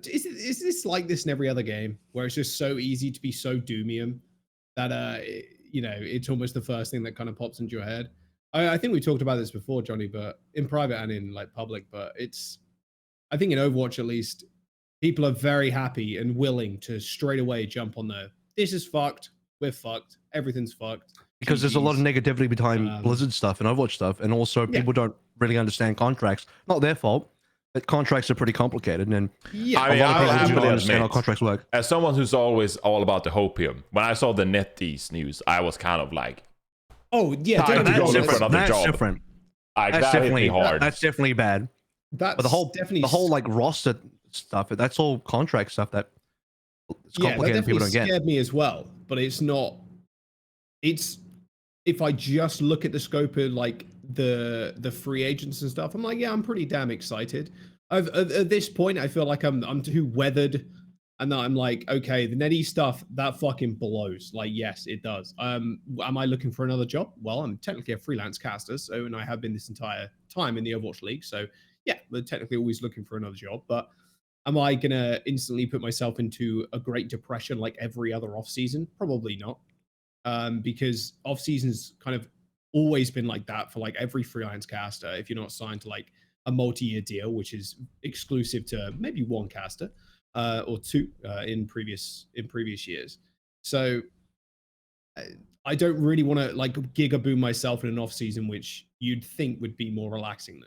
is this like this in every other game, where it's just so easy to be so doomium that you know, it's almost the first thing that kind of pops into your head. I think we talked about this before, Johnny, but in private and in like public, but it's, I think in Overwatch at least, people are very happy and willing to straight away jump on this is fucked, we're fucked, everything's fucked. Because there's a lot of negativity behind Blizzard stuff and Overwatch stuff, and also people don't really understand contracts. Not their fault, but contracts are pretty complicated, and I mean, I don't understand how contracts work. As someone who's always all about the hopium, when I saw the NetEase news, I was kind of like, oh yeah, time to go look for another job. Different. Like, that's that definitely hit me hard. That's definitely bad. That's but the whole like roster stuff, that's all contract stuff that it's complicated. That people don't get. Scared me as well, but it's not. It's, if I just look at the scope of like the free agents and stuff, I'm like, yeah, I'm pretty damn excited. At this point, I feel like I'm too weathered. And that I'm like, okay, the NetEase stuff, that fucking blows. Like, yes, it does. Am I looking for another job? Well, I'm technically a freelance caster, so, and I have been this entire time in the Overwatch League. So yeah, we're technically always looking for another job. But am I gonna instantly put myself into a great depression like every other off season? Probably not. Because off season's kind of always been like that for like every freelance caster. If you're not signed to like a multi-year deal, which is exclusive to maybe one caster. Or two in previous years. So I don't really want to like gigaboom myself in an off season, which you'd think would be more relaxing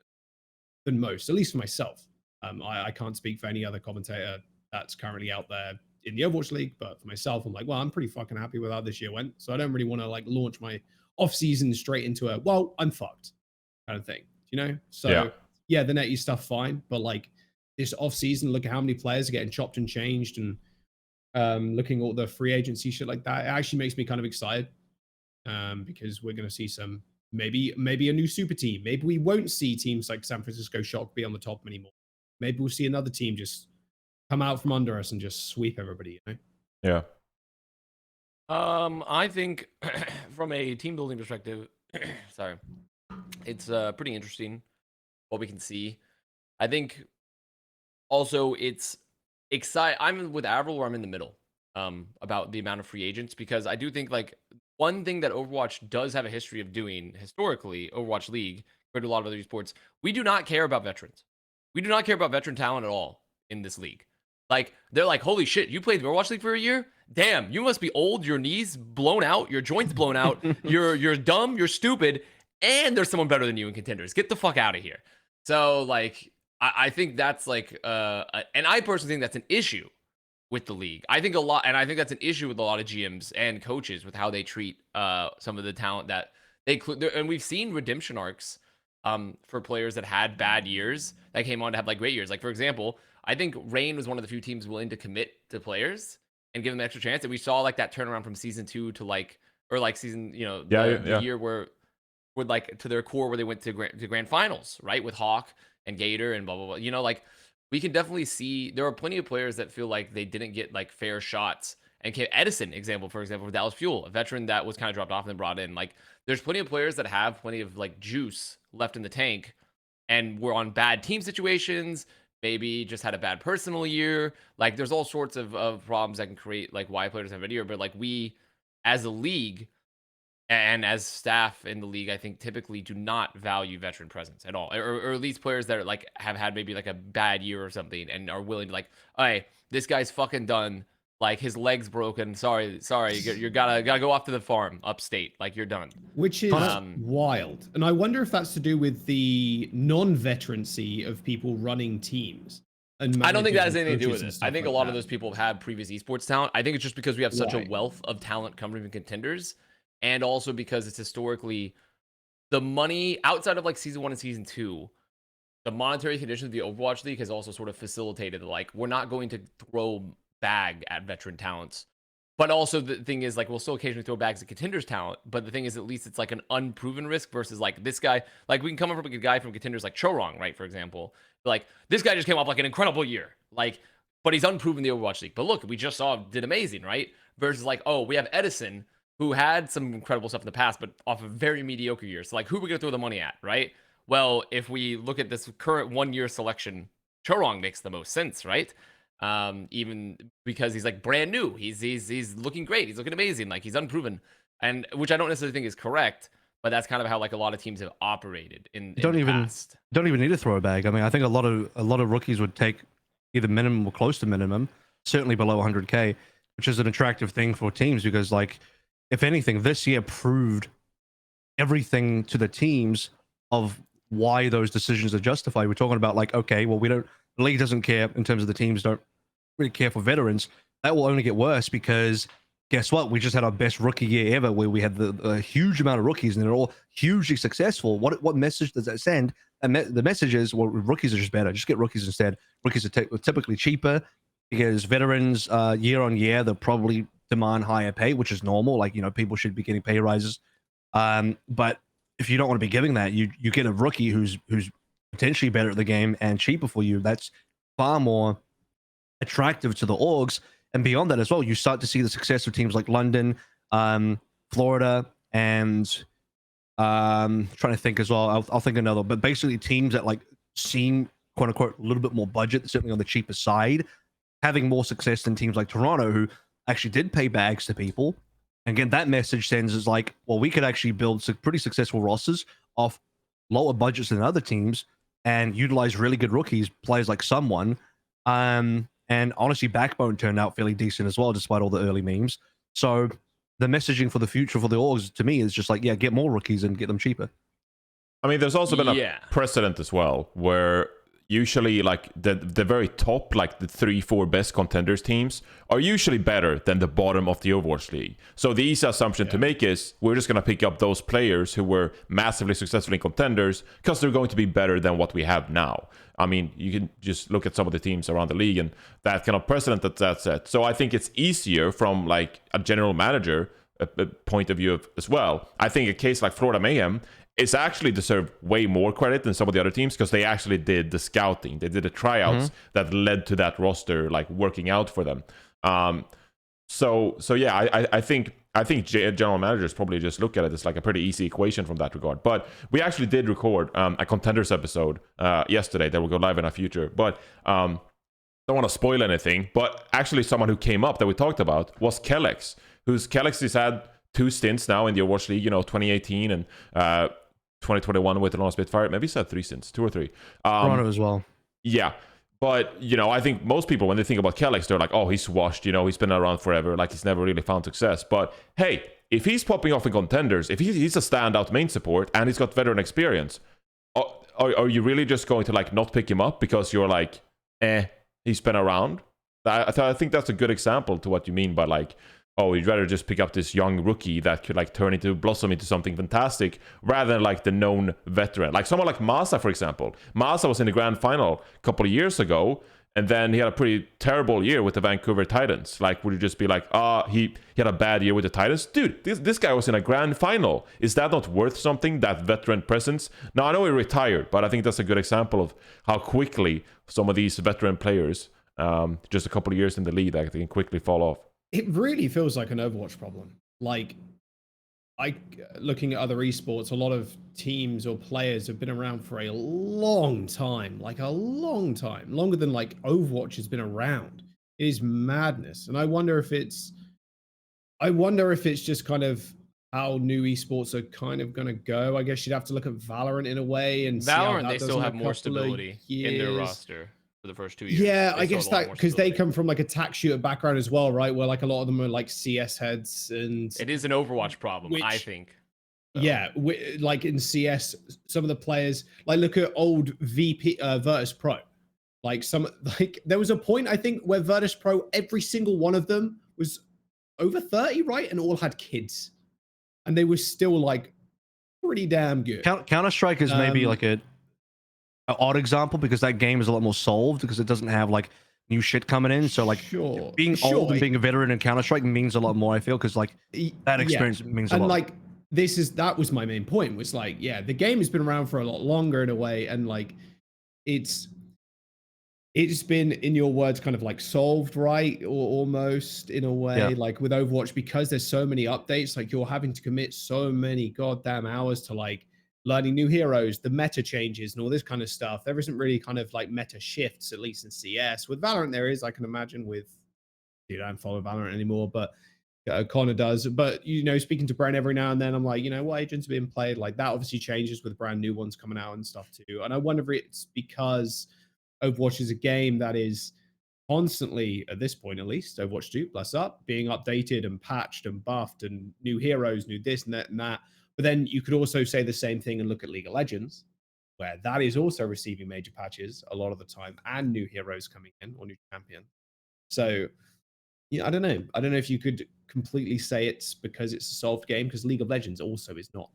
than most, at least for myself. I can't speak for any other commentator that's currently out there in the Overwatch League, but for myself, I'm like, well, I'm pretty fucking happy with how this year went. So I don't really want to like launch my off season straight into a, well, I'm fucked kind of thing, you know? So yeah, the NetEase stuff, fine, but like, this off-season, look at how many players are getting chopped and changed, and looking at all the free agency shit like that. It actually makes me kind of excited, because we're going to see some, maybe a new super team. Maybe we won't see teams like San Francisco Shock be on the top anymore. Maybe we'll see another team just come out from under us and just sweep everybody, you know? Yeah. I think from a team building perspective, sorry, it's pretty interesting what we can see. I think also it's exciting. I'm with Avril, where I'm in the middle about the amount of free agents, because I do think like one thing that Overwatch does have a history of doing historically, Overwatch League, compared to a lot of other esports, we do not care about veterans. We do not care about veteran talent at all in this league. Like, they're like, holy shit, you played Overwatch League for a year? Damn, you must be old, your knees blown out, your joints blown out, you're dumb, you're stupid, and there's someone better than you in contenders. Get the fuck out of here. So, like, I think that's like, and I personally think that's an issue with the league. I think that's an issue with a lot of GMs and coaches with how they treat some of the talent that they, and we've seen redemption arcs for players that had bad years that came on to have like great years. Like, for example, I think Rain was one of the few teams willing to commit to players and give them an extra chance. And we saw like that turnaround from season 2 to like, or like season, you know, the year where would like to their core where they went to grand finals, right? With Hawk and Gator and blah, blah, blah. You know, like we can definitely see there are plenty of players that feel like they didn't get like fair shots. And Edison, for example, for Dallas Fuel, a veteran that was kind of dropped off and then brought in. Like there's plenty of players that have plenty of like juice left in the tank and were on bad team situations, maybe just had a bad personal year. Like there's all sorts of problems that can create like why players have a year. But like we as a league and as staff in the league, I think typically do not value veteran presence at all, or at least players that are like have had maybe like a bad year or something and are willing to like, hey, this guy's fucking done. Like his leg's broken. Sorry, you gotta go off to the farm upstate. Like you're done. Which is wild. And I wonder if that's to do with the non-veterancy of people running teams. And I don't think that has anything to do with it. I think like a lot of those people have had previous esports talent. I think it's just because we have such a wealth of talent coming from contenders, and also because it's historically the money outside of like season 1 and season 2. The monetary conditions of the Overwatch League has also sort of facilitated like we're not going to throw bag at veteran talents, but also the thing is like we'll still occasionally throw bags at contenders talent, but the thing is at least it's like an unproven risk versus like this guy, like we can come up with a guy from contenders like Chorong, right, for example, like this guy just came off like an incredible year, like, but he's unproven in the Overwatch League, but look, we just saw did amazing, right, versus like, oh, we have Edison who had some incredible stuff in the past but off a very mediocre year. So like who are we gonna throw the money at, right? Well, if we look at this current 1 year selection, Chorong makes the most sense, right? Even because he's like brand new, he's looking great, he's looking amazing, like he's unproven, and which I don't necessarily think is correct, but that's kind of how like a lot of teams have operated in don't even past. Don't even need to throw a bag. I mean, I think a lot of rookies would take either minimum or close to minimum, certainly below 100k, which is an attractive thing for teams because like if anything this year proved everything to the teams of why those decisions are justified. We're talking about like, okay, well, the league doesn't care in terms of the teams don't really care for veterans. That will only get worse because guess what? We just had our best rookie year ever where we had a huge amount of rookies and they're all hugely successful. What message does that send? And the message is, well, rookies are just better. Just get rookies instead. Rookies are typically cheaper because veterans year on year, they'll probably demand higher pay, which is normal. Like, you know, people should be getting pay rises. But if you don't want to be giving that, you get a rookie who's potentially better at the game and cheaper for you. That's far more attractive to the orgs. And beyond that as well, you start to see the success of teams like London, Florida, and trying to think as well. I'll think another, but basically teams that like seem quote unquote a little bit more budget, certainly on the cheaper side, having more success than teams like Toronto, who actually did pay bags to people. And again, that message sends is like, well, we could actually build some pretty successful rosters off lower budgets than other teams and utilize really good rookies, players like someone. And honestly, Backbone turned out fairly decent as well, despite all the early memes. So the messaging for the future for the orgs to me is just like, yeah, get more rookies and get them cheaper. I mean, there's also been a precedent as well where usually like the very top, like the 3-4 best contenders teams are usually better than the bottom of the Overwatch League. So the easy assumption to make is we're just going to pick up those players who were massively successful in contenders because they're going to be better than what we have now. I mean, you can just look at some of the teams around the league and that kind of precedent that's set. So I think it's easier from like a general manager point of view as well. I think a case like Florida Mayhem is actually deserve way more credit than some of the other teams because they actually did the scouting. They did the tryouts that led to that roster like working out for them. So yeah, I think general managers probably just look at it as like a pretty easy equation from that regard. But we actually did record a contenders episode yesterday that will go live in our future. But don't want to spoil anything. But actually, someone who came up that we talked about was Kellex, Kellex has had 2 stints now in the Overwatch League. 2018 and 2021 with Toronto Spitfire. Maybe he's had 3 stints, 2 or 3. Toronto as well. Yeah. But, I think most people, when they think about Kellex, they're like, oh, he's washed, he's been around forever, like he's never really found success. But hey, if he's popping off in contenders, if he's a standout main support and he's got veteran experience, are you really just going to like not pick him up because you're like, he's been around? I think that's a good example to what you mean by like, oh, you'd rather just pick up this young rookie that could like blossom into something fantastic rather than like the known veteran. Like someone like Masa, for example. Masa was in the grand final a couple of years ago and then he had a pretty terrible year with the Vancouver Titans. Like, would you just be like, he had a bad year with the Titans? Dude, this guy was in a grand final. Is that not worth something, that veteran presence? Now, I know he retired, but I think that's a good example of how quickly some of these veteran players, just a couple of years in the league, they can quickly fall off. It really feels like an Overwatch problem. Like, looking at other esports, a lot of teams or players have been around for a long time, like a long time, longer than like Overwatch has been around. It is madness, and I wonder if it's just kind of how new esports are kind of going to go. I guess you'd have to look at Valorant in a way, and Valorant, they still have more stability in their roster for the first 2 years. Yeah, I guess that because they come from like a tack shooter background as well, right? Where like a lot of them are like CS heads, and it is an Overwatch problem, I think. So. Yeah, like in CS, some of the players, like look at old VP Virtus Pro. Like there was a point I think where Virtus Pro, every single one of them was over 30, right? And all had kids, and they were still like pretty damn good. Counter-Strike is maybe like an odd example because that game is a lot more solved because it doesn't have like new shit coming in. So like being old and being a veteran in Counter-Strike means a lot more, I feel, because like that experience means a lot. And like that was my main point, was like, yeah, the game has been around for a lot longer in a way, and like it's been, in your words, kind of like solved, right? Or almost in a way, like with Overwatch, because there's so many updates, like you're having to commit so many goddamn hours to like learning new heroes, the meta changes and all this kind of stuff. There isn't really kind of like meta shifts, at least in CS. With Valorant, there is, I can imagine. With, dude, I don't follow Valorant anymore, but Connor does. But, you know, speaking to Bren every now and then, I'm like, you know, what agents are being played? Like that obviously changes with brand new ones coming out and stuff too. And I wonder if it's because Overwatch is a game that is constantly, at this point at least, Overwatch 2 plus up, being updated and patched and buffed and new heroes, new this and that and that. But then you could also say the same thing and look at League of Legends, where that is also receiving major patches a lot of the time and new heroes coming in, or new champion. So, yeah, I don't know. I don't know if you could completely say it's because it's a solved game, because League of Legends also is not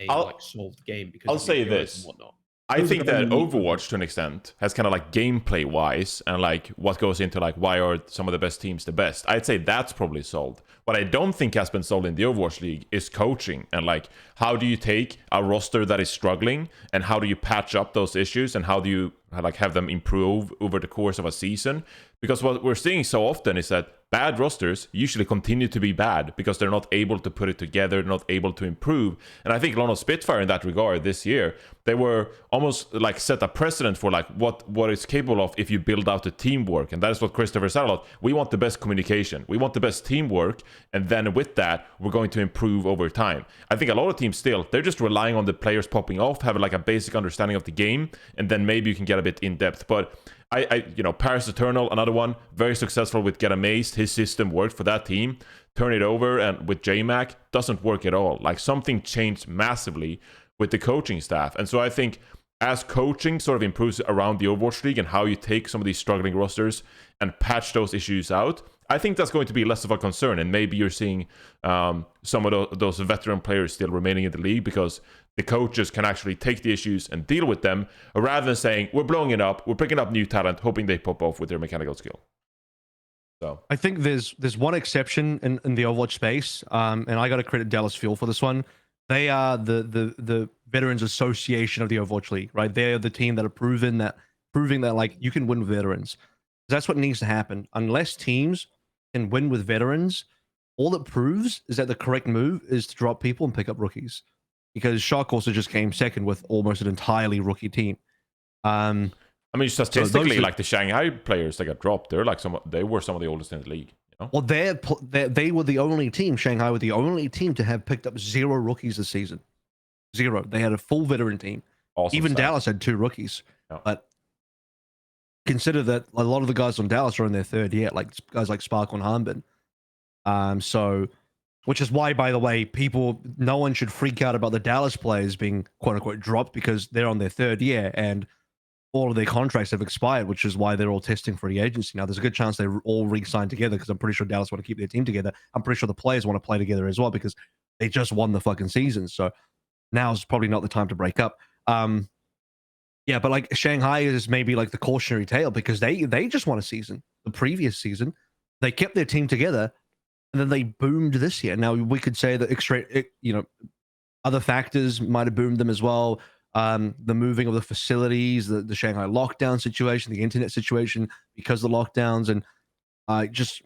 a like solved game. Because I'll say this. And whatnot. I think that Overwatch, to an extent, has kind of like gameplay wise and like what goes into like why are some of the best teams the best. I'd say that's probably solved. What I don't think has been solved in the Overwatch League is coaching, and like how do you take a roster that is struggling and how do you patch up those issues and how do you like have them improve over the course of a season? Because what we're seeing so often is that bad rosters usually continue to be bad because they're not able to put it together, not able to improve. And I think London Spitfire in that regard this year, they were almost like set a precedent for like what it's capable of if you build out the teamwork. And that is what Christopher said a lot. We want the best communication. We want the best teamwork. And then with that, we're going to improve over time. I think a lot of teams still, they're just relying on the players popping off, having like a basic understanding of the game. And then maybe you can get a bit in depth. But you know, Paris Eternal, another one, very successful with Get Amazed. His system worked for that team. Turn It Over and with JMac doesn't work at all. Like something changed massively with the coaching staff. And so I think as coaching sort of improves around the Overwatch League and how you take some of these struggling rosters and patch those issues out, I think that's going to be less of a concern. And maybe you're seeing some of those veteran players still remaining in the league because the coaches can actually take the issues and deal with them rather than saying, we're blowing it up, we're picking up new talent, hoping they pop off with their mechanical skill. So I think there's one exception in the Overwatch space, and I got to credit Dallas Fuel for this one. They are the Veterans Association of the Overwatch League, right? They're the team that are proving that like you can win with veterans. That's what needs to happen. Unless teams can win with veterans, all it proves is that the correct move is to drop people and pick up rookies. Because Shark also just came second with almost an entirely rookie team. I mean, statistically, like the Shanghai players that got dropped, they were some of the oldest in the league. You know? Well, they were the only team. Shanghai were the only team to have picked up 0 rookies this season. 0. They had a full veteran team. Awesome. Even Dallas had 2 rookies. Yeah. But consider that a lot of the guys on Dallas are in their 3rd year, like guys like Sparkle and Hanbin. So. Which is why, by the way, no one should freak out about the Dallas players being quote unquote dropped because they're on their 3rd year and all of their contracts have expired, which is why they're all testing for the agency. Now, there's a good chance they all re-sign together because I'm pretty sure Dallas want to keep their team together. I'm pretty sure the players want to play together as well because they just won the fucking season. So now's probably not the time to break up. Yeah, but like Shanghai is maybe like the cautionary tale because they just won a season. The previous season, they kept their team together, and then they boomed this year. Now we could say that other factors might have boomed them as well. The moving of the facilities, the Shanghai lockdown situation, the internet situation because of the lockdowns, and just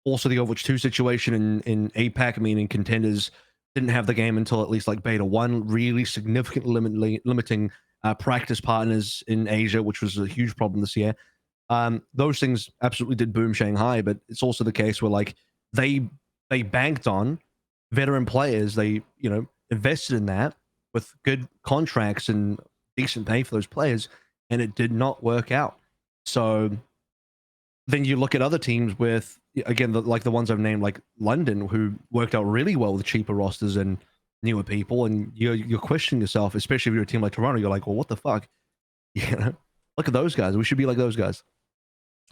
also the Overwatch 2 situation in APAC, meaning contenders didn't have the game until at least like beta 1, really significantly limiting practice partners in Asia, which was a huge problem this year. Those things absolutely did boom Shanghai, but it's also the case where like they banked on veteran players. They invested in that with good contracts and decent pay for those players, and it did not work out. So then you look at other teams with, again, like the ones I've named, like London, who worked out really well with cheaper rosters and newer people, and you're questioning yourself, especially if you're a team like Toronto. You're like, well, what the fuck? Look at those guys. We should be like those guys.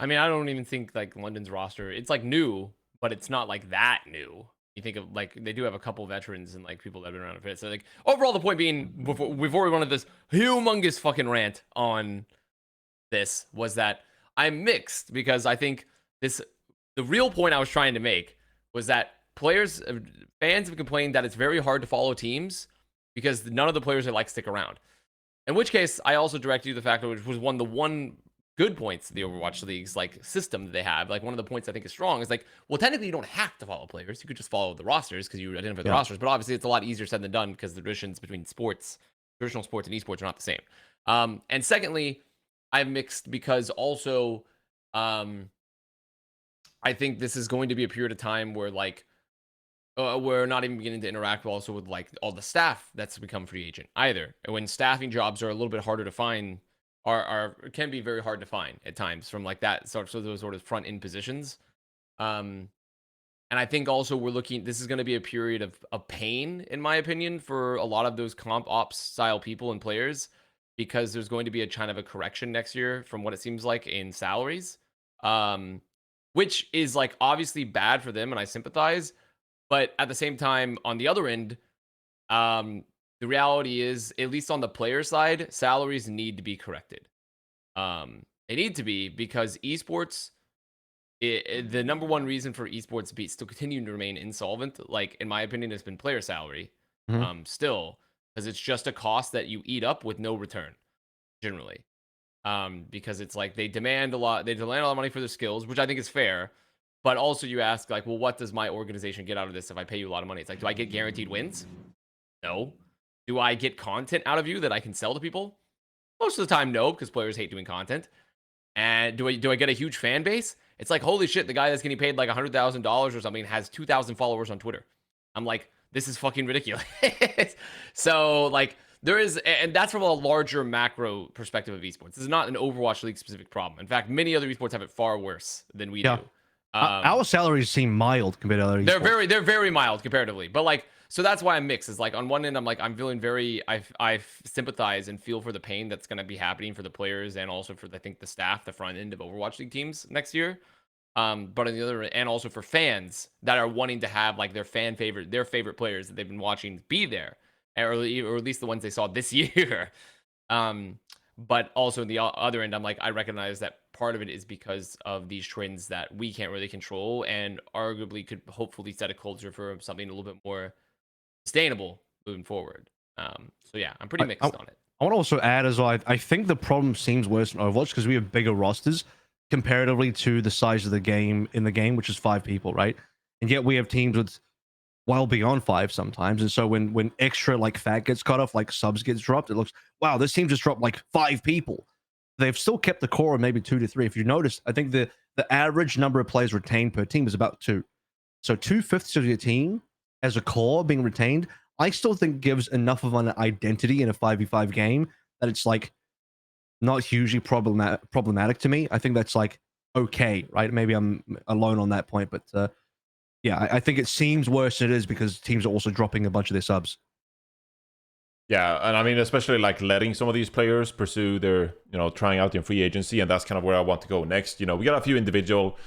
I mean, I don't even think like London's roster, it's like new, but it's not like that new. You think of like they do have a couple veterans and like people that have been around a bit. So like overall, the point being, before we went into this humongous fucking rant on this, was that I'm mixed, because I think the real point I was trying to make was that fans have complained that it's very hard to follow teams because none of the players are like stick around. In which case, I also direct you to the fact that, which was the one good points of the Overwatch League's like system that they have. Like, one of the points I think is strong is like, well, technically you don't have to follow players. You could just follow the rosters because you identify the rosters. But obviously it's a lot easier said than done because the traditions between traditional sports and esports are not the same. And secondly, I'm mixed because also I think this is going to be a period of time where like we're not even beginning to interact also with like all the staff that's become free agent either. And when staffing jobs are a little bit harder to find, can be very hard to find at times from like that those sort of front end positions. And I think also this is going to be a period of pain, in my opinion, for a lot of those comp ops style people and players, because there's going to be a kind of a correction next year from what it seems like in salaries, which is like obviously bad for them, and I sympathize. But at the same time, on the other end, the reality is, at least on the player side, salaries need to be corrected. They need to be, because esports, the number one reason for esports still continuing to remain insolvent, like in my opinion, has been player salary. Still, because it's just a cost that you eat up with no return, generally. Because it's like they demand a lot of money for their skills, which I think is fair. But also you ask like, well, what does my organization get out of this if I pay you a lot of money? It's like, do I get guaranteed wins? No. Do I get content out of you that I can sell to people? Most of the time, no, because players hate doing content. And do I get a huge fan base? It's like, holy shit, the guy that's getting paid like $100,000 or something has 2,000 followers on Twitter. I'm like, this is fucking ridiculous. So like, there is, and that's from a larger macro perspective of esports. This is not an Overwatch League specific problem. In fact, many other esports have it far worse than we do. Our salaries seem mild compared to other esports. They're very mild comparatively, but like, so that's why I'm mixed. Is like, on one end, I'm feeling I sympathize and feel for the pain that's going to be happening for the players and also for, I think, the staff, the front end of Overwatch League teams next year. But on the other end, and also for fans that are wanting to have like their favorite players that they've been watching be there, or at least the ones they saw this year. But also on the other end, I'm like, I recognize that part of it is because of these trends that we can't really control, and arguably could hopefully set a culture for something a little bit more sustainable moving forward. So yeah, I'm pretty mixed on it. I want to also add as well, I think the problem seems worse in Overwatch because we have bigger rosters comparatively to the size of the game, which is 5 people, right? And yet we have teams with well beyond 5 sometimes. And so when extra like fat gets cut off, like subs gets dropped, it looks, wow, this team just dropped like 5 people. They've still kept the core of maybe 2 to 3. If you notice, I think the average number of players retained per team is about 2. So 2/5 of your team as a core being retained, I still think gives enough of an identity in a 5v5 game that it's like not hugely problematic to me. I think that's like okay, right? Maybe I'm alone on that point, but yeah, I think it seems worse than it is because teams are also dropping a bunch of their subs. Yeah, and I mean, especially like letting some of these players pursue their, trying out in free agency, and that's kind of where I want to go next. We got a few individual,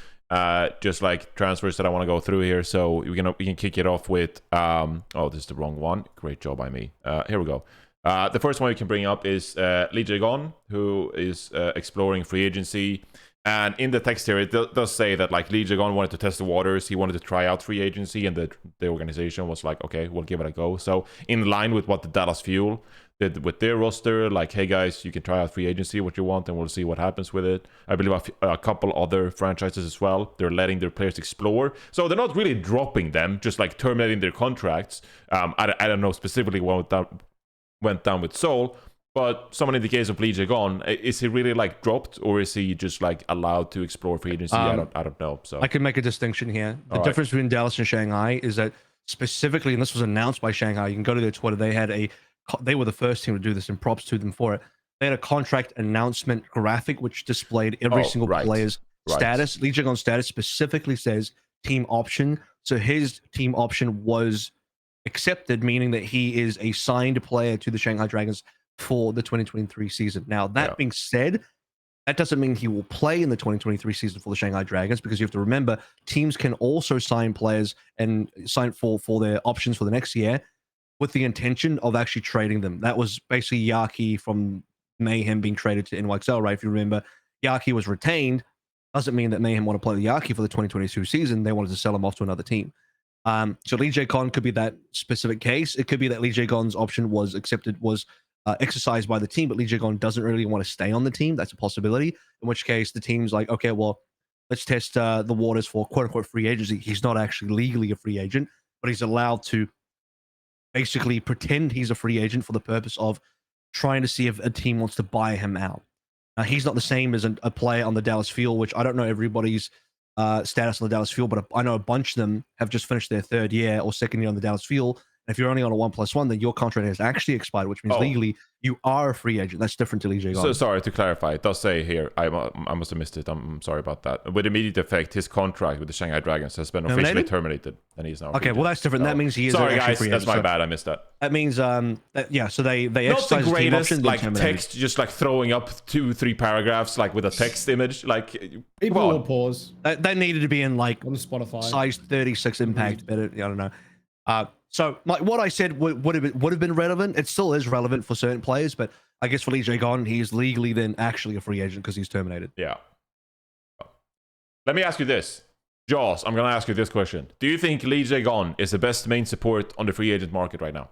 just like transfers that I want to go through here. So we can kick it off with, oh, this is the wrong one. Great job by me. Here we go. The first one we can bring up is LeeJaeGon, who is exploring free agency. And in the text here, it does say that like LeeJaeGon wanted to test the waters. He wanted to try out free agency, and the organization was like, okay, we'll give it a go. So in line with what the Dallas Fuel did with their roster, like, hey guys, you can try out free agency what you want, and we'll see what happens with it. I believe a couple other franchises as well, they're letting their players explore. So they're not really dropping them, just like terminating their contracts. I don't know specifically what went down with Seoul. But someone in the case of LeeJaeGon, is he really like dropped, or is he just like allowed to explore free agency? I don't know. So I can make a distinction here. The difference between Dallas and Shanghai is that specifically, and this was announced by Shanghai, you can go to their Twitter, they were the first team to do this, and props to them for it. They had a contract announcement graphic which displayed every single player's status. LeeJaeGon's status specifically says team option. So his team option was accepted, meaning that he is a signed player to the Shanghai Dragons for the 2023 season. Now, that being said, that doesn't mean he will play in the 2023 season for the Shanghai Dragons, because you have to remember, teams can also sign players and sign for their options for the next year with the intention of actually trading them. That was basically Yaki from Mayhem being traded to NYXL, right? If you remember, Yaki was retained. Doesn't mean that Mayhem want to play the Yaki for the 2022 season. They wanted to sell him off to another team. So LeeJaeGon could be that specific case. It could be that LeeJaeGon's option was exercised by the team, but LeeJaeGon doesn't really want to stay on the team. That's a possibility. In which case, the team's like, okay, well, let's test the waters for quote-unquote free agency. He's not actually legally a free agent, but he's allowed to basically pretend he's a free agent for the purpose of trying to see if a team wants to buy him out. Now, he's not the same as a player on the Dallas Fuel, which I don't know everybody's status on the Dallas Fuel, but I know a bunch of them have just finished their third year or second year on the Dallas Fuel. If you're only on a 1+1, then your contract has actually expired, which means legally you are a free agent. That's different to LeeJaeGon. So sorry to clarify, it does say here, I must have missed it. I'm sorry about that. With immediate effect, his contract with the Shanghai Dragons has been officially terminated, and he's now. Okay, well that's different. That means he is. Sorry guys, free that's agent. my bad. I missed that. That means so they not exercise the greatest team option, like text, just like throwing up 2-3 paragraphs like with a text image. Like people will pause. They needed to be in like on Spotify size 36 impact. Better, I don't know. So like what I said would have been relevant. It still is relevant for certain players, but I guess for LeeJaeGon, he is legally then actually a free agent because he's terminated. Yeah. Let me ask you this. Jaws, I'm going to ask you this question. Do you think LeeJaeGon is the best main support on the free agent market right now?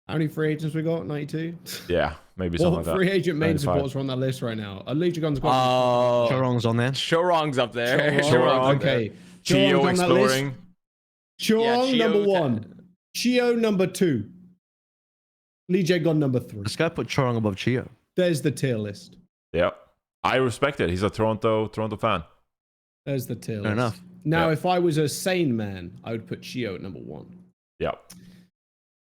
How many free agents we got? 92? Yeah, maybe something like that. Free agent main 95. supports are on that list right now. LeeJaeGon's got... Chorong's on there. Chorong's up there. Chorong, okay. Chio exploring. Chorong number 1. Chio number 2. LeeJaeGon number 3. This guy put Chorong above Chio. There's the tier list. Yeah. I respect it. He's a Toronto fan. There's the tier list. Fair enough. Now, if I was a sane man, I would put Chio at number 1. Yeah.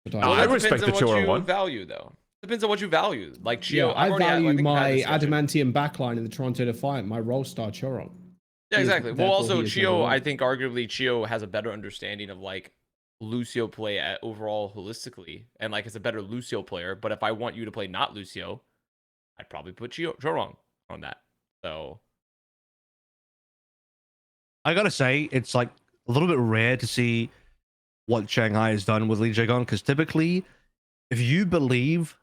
But I respect the Chorong one. Value though. Depends on what you value. Like Chio, I value my adamantium backline in the Toronto Defiant, my role star Chorong. Yeah, exactly. Well, also Chio, I think arguably Chio has a better understanding of like Lucio play at overall holistically, and like is a better Lucio player. But if I want you to play not Lucio, I'd probably put Chorong on that. So I gotta say, it's like a little bit rare to see what Shanghai has done with LeeJaeGon, because typically, if you believe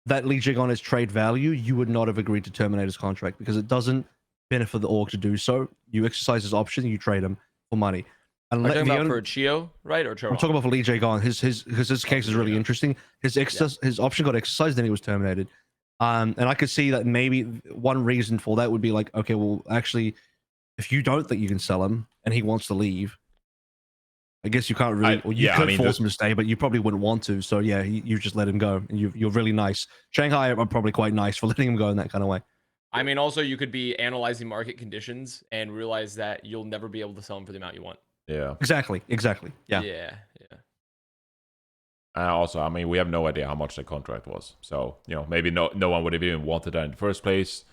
that LeeJaeGon is trade value, you would not have agreed to terminate his contract because it doesn't benefit the org to do so. You exercise his option, you trade him for money. And are you talking about for Chio, right, or Chorong? I'm talking about for LeeJaeGon. His case is really interesting. His option got exercised, then he was terminated. And I could see that maybe one reason for that would be like, okay, well, actually, if you don't think you can sell him and he wants to leave, I guess you can't really, you could force him to stay, but you probably wouldn't want to. So yeah, you just let him go. And you're really nice. Shanghai are probably quite nice for letting him go in that kind of way. I mean, also you could be analyzing market conditions and realize that you'll never be able to sell him for the amount you want. Yeah. Exactly. Yeah. Yeah. And also, I mean, we have no idea how much the contract was. So, maybe no one would have even wanted that in the first place.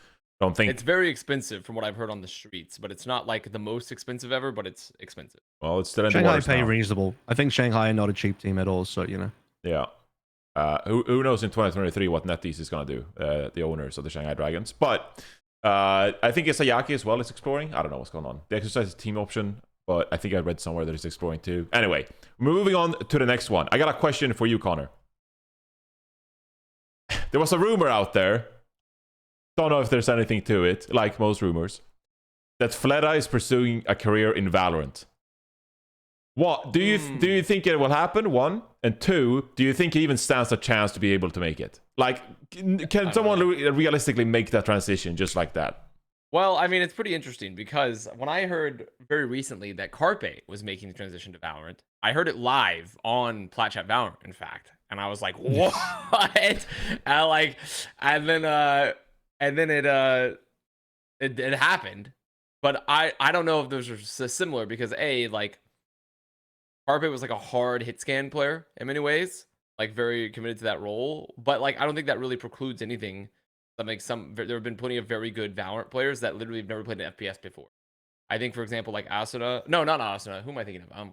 Don't think it's very expensive from what I've heard on the streets, but it's not like the most expensive ever, but it's expensive. Well, it's still in Shanghai the pay reasonable. I think Shanghai are not a cheap team at all, so Yeah. Who knows in 2023 what NetEase is gonna do, the owners of the Shanghai Dragons. But I think Isayaki as well is exploring. I don't know what's going on. They exercise team option, but I think I read somewhere that he's exploring too. Anyway, moving on to the next one. I got a question for you, Connor. there was a rumor out there. Don't know if there's anything to it, like most rumors, that Fleta is pursuing a career in Valorant. What do you think it will happen? 1, and 2, do you think he even stands a chance to be able to make it? Like, can someone realistically make that transition just like that? Well, I mean, it's pretty interesting because when I heard very recently that Carpe was making the transition to Valorant, I heard it live on Plat Valorant, in fact, and I was like, "What?" and then it happened, but I don't know if those are similar because like Carpe was like a hard hit scan player in many ways, like very committed to that role, but like I don't think that really precludes anything. There have been plenty of very good Valorant players that literally have never played an FPS before. I think, for example, like Asuna. No, not Asuna. Who am I thinking of?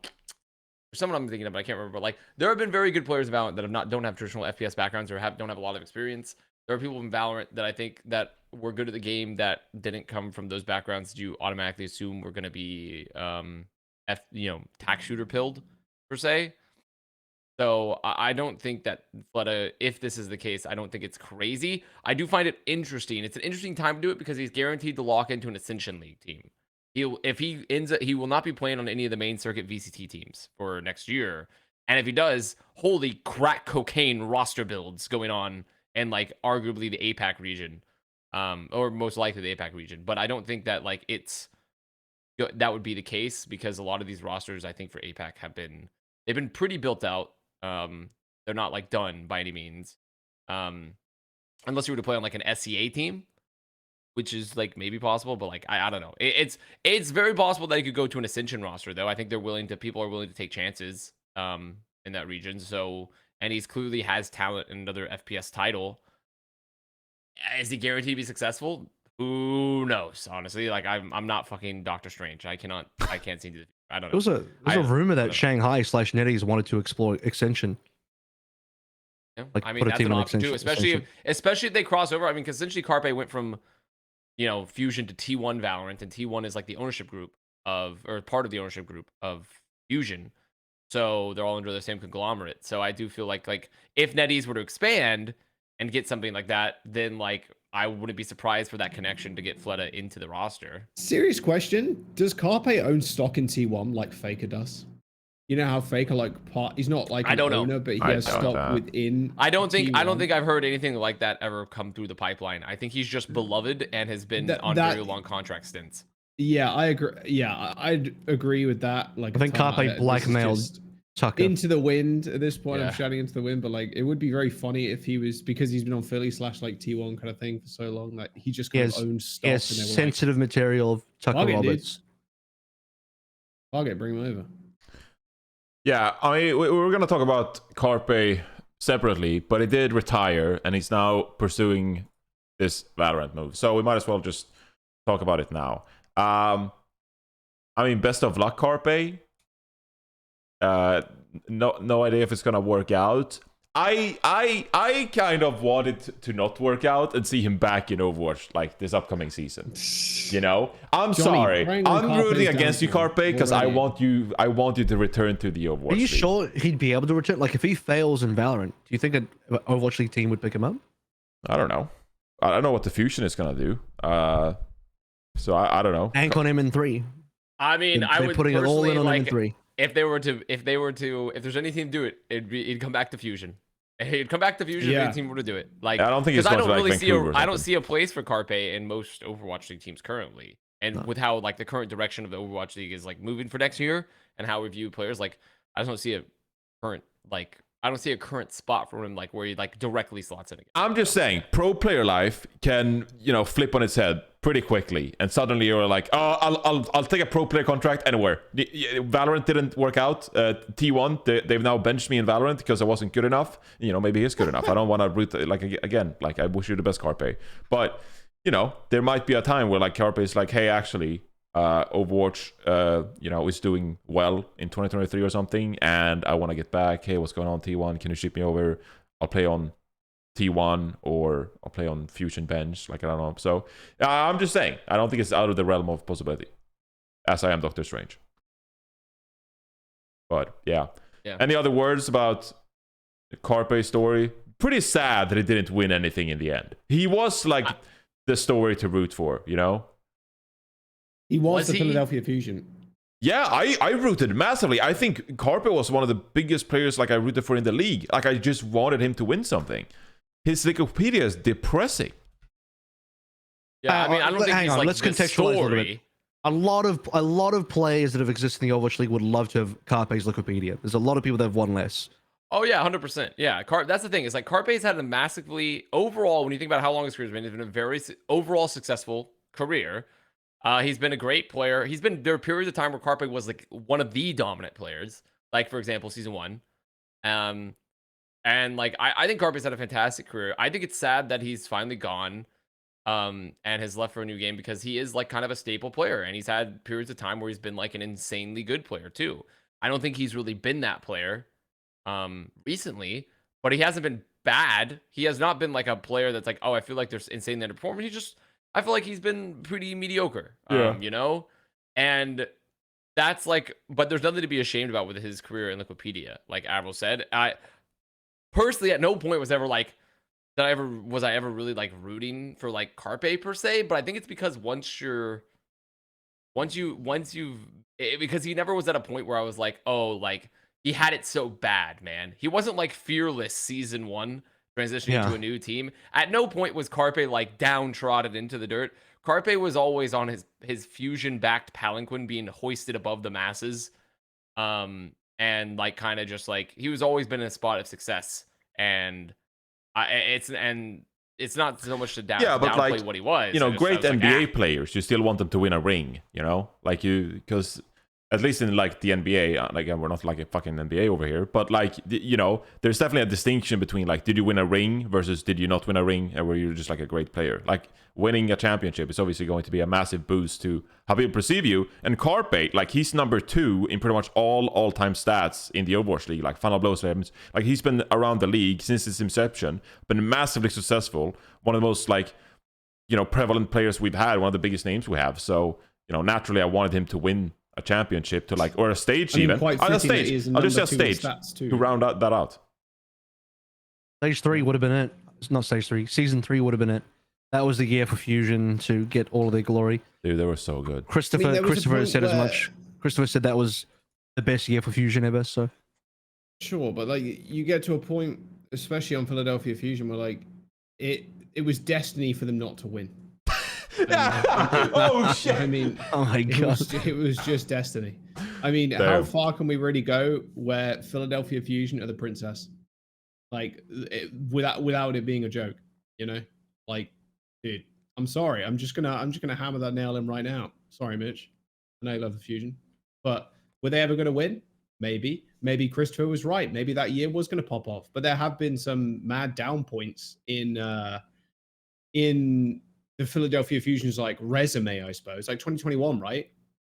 Someone I'm thinking of, but I can't remember. But like, there have been very good players in Valorant that don't have traditional FPS backgrounds or don't have a lot of experience. There are people in Valorant that I think that were good at the game that didn't come from those backgrounds. You automatically assume we're going to be, tack shooter pilled per se. So I don't think that Fleta, if this is the case, I don't think it's crazy. I do find it interesting. It's an interesting time to do it because he's guaranteed to lock into an Ascension League team. He will not be playing on any of the main circuit VCT teams for next year. And if he does, holy crack cocaine roster builds going on in like arguably the APAC region, or most likely the APAC region. But I don't think that like that would be the case because a lot of these rosters I think for APAC they've been pretty built out. They're not like done by any means, unless you were to play on like an SCA team, which is like maybe possible, but like I don't know. It's very possible that he could go to an Ascension roster though. I think people are willing to take chances in that region. So, and he's clearly has talent in another FPS title. Is he guaranteed to be successful? Who knows? Honestly, like I'm not fucking Doctor Strange. I can't see the. I don't know. There was a rumor that Shanghai / NetEase wanted to explore Extension. Yeah. Like, I mean, that's an option too, especially if they cross over. I mean, because essentially Carpe went from, Fusion to T1 Valorant, and T1 is like the ownership group or part of the ownership group of Fusion. So they're all under the same conglomerate. So I do feel like if NetEase were to expand and get something like that, then like I wouldn't be surprised for that connection to get Fleta into the roster. Serious question. Does Carpe own stock in T1 like Faker does? You know how Faker he's not like an owner, but he has stock within. I don't think I've heard anything like that ever come through the pipeline. I think he's just beloved and has been on very long contract stints. Yeah, I agree. Yeah, I'd agree with that. Like I think Carpe blackmailed Tucker into the wind at this point. Yeah. I'm shouting into the wind, but like it would be very funny if he was, because he's been on Philly / like T1 kind of thing for so long that he just kind of owns stuff. Yes, sensitive material of Tucker Roberts. Target, bring him over. Yeah, I mean, we're gonna talk about Carpe separately, but he did retire and he's now pursuing this Valorant move. So we might as well just talk about it now. I mean, best of luck, Carpe. No idea if it's gonna work out. I kind of wanted to not work out and see him back in Overwatch like this upcoming season. I'm sorry. I'm rooting against you, Carpe, because I want you to return to the Overwatch. Are you sure he'd be able to return? Like if he fails in Valorant, do you think an Overwatch League team would pick him up? I don't know. I don't know what the Fusion is gonna do. So I don't know. Ank on him in 3. I mean, I would putting it all in on him in 3. If there's anything to do it, it'd come back to Fusion. He'd come back to Fusion if any team were to do it. Like, I don't think it's I don't see a place for Carpe in most Overwatch League teams currently. And with how like the current direction of the Overwatch League is like moving for next year and how we view players, like I just don't see a current spot for him like where he like directly slots in again. I'm just saying, pro player life can flip on its head pretty quickly, and suddenly you're like, oh, I'll take a pro player contract anywhere. Valorant didn't work out. T1 they've now benched me in Valorant because I wasn't good enough. Maybe he's good enough. I don't want to root like I wish you the best, Carpe, but there might be a time where like Carpe is like, hey, actually. Overwatch, is doing well in 2023 or something, and I want to get back. Hey, what's going on, T1? Can you ship me over? I'll play on T1 or I'll play on Fusion bench. Like, I don't know. So I'm just saying, I don't think it's out of the realm of possibility, as I am Doctor Strange. But yeah. Any other words about the Carpe story? pretty sad that he didn't win anything in the end. He was like the story to root for, you know? He was the Philadelphia Fusion. Yeah, I rooted massively. I think Carpe was one of the biggest players like I rooted for in the league. Like I just wanted him to win something. His Wikipedia is depressing. Yeah, I mean, I don't think he's like let's contextualize a little bit. A lot of players that have existed in the Overwatch League would love to have Carpe's Wikipedia. There's a lot of people that have won less. Oh yeah, 100%. Yeah, that's the thing. Is like Carpe's had a massively overall. When you think about how long his career's been, it's been a very overall successul career. He's been a great player. There are periods of time where Carpe was like one of the dominant players. Like for example, season 1. And like I think Carpe's had a fantastic career. I think it's sad that he's finally gone. And has left for a new game because he is like kind of a staple player, and he's had periods of time where he's been like an insanely good player too. I don't think he's really been that player recently, but he hasn't been bad. He has not been like a player that's like, oh, I feel like they're insanely underperforming. I feel like he's been pretty mediocre, you know? And that's like, but there's nothing to be ashamed about with his career in Wikipedia. Like AVRL said, I personally at no point was ever like, was I ever really like rooting for like Carpe per se, but I think it's because because he never was at a point where I was like, oh, like he had it so bad, man. He wasn't like fearless season 1 transitioning to a new team. At no point was Carpe like downtrodden into the dirt. Carpe was always on his fusion backed palanquin being hoisted above the masses. And like kind of just like he was always been in a spot of success, and it's not so much to downplay like, what he was. You know, great NBA players, you still want them to win a ring, you know? Like because at least in like the NBA, like we're not like a fucking NBA over here, but like, you know, there's definitely a distinction between like, did you win a ring versus did you not win a ring, and were you just like a great player? Like winning a championship is obviously going to be a massive boost to how people perceive you. And Carpe, like he's number 2 in pretty much all-time stats in the Overwatch League, like final blows, like he's been around the league since its inception, been massively successful, one of the most like, you know, prevalent players we've had, one of the biggest names we have. So, you know, naturally I wanted him to win a championship, to like, or a stage, I mean, even a stage. I'll just say a stage to round that out. Stage 3 would have been it. It's not stage 3. Season 3 would have been it. That was the year for Fusion to get all of their glory. Dude, they were so good. Christopher said as much. Christopher said that was the best year for Fusion ever. So sure, but like you get to a point, especially on Philadelphia Fusion, where like it was destiny for them not to win. Oh shit! I mean, oh my god, it was just destiny. I mean, how far can we really go where Philadelphia Fusion are the princess? Like, without it being a joke, you know? Like, dude, I'm sorry. I'm just gonna hammer that nail in right now. Sorry, Mitch. I know you love the Fusion, but were they ever gonna win? Maybe. Maybe Christopher was right. Maybe that year was gonna pop off. But there have been some mad down points in the Philadelphia Fusion's like resume, I suppose. Like 2021, right?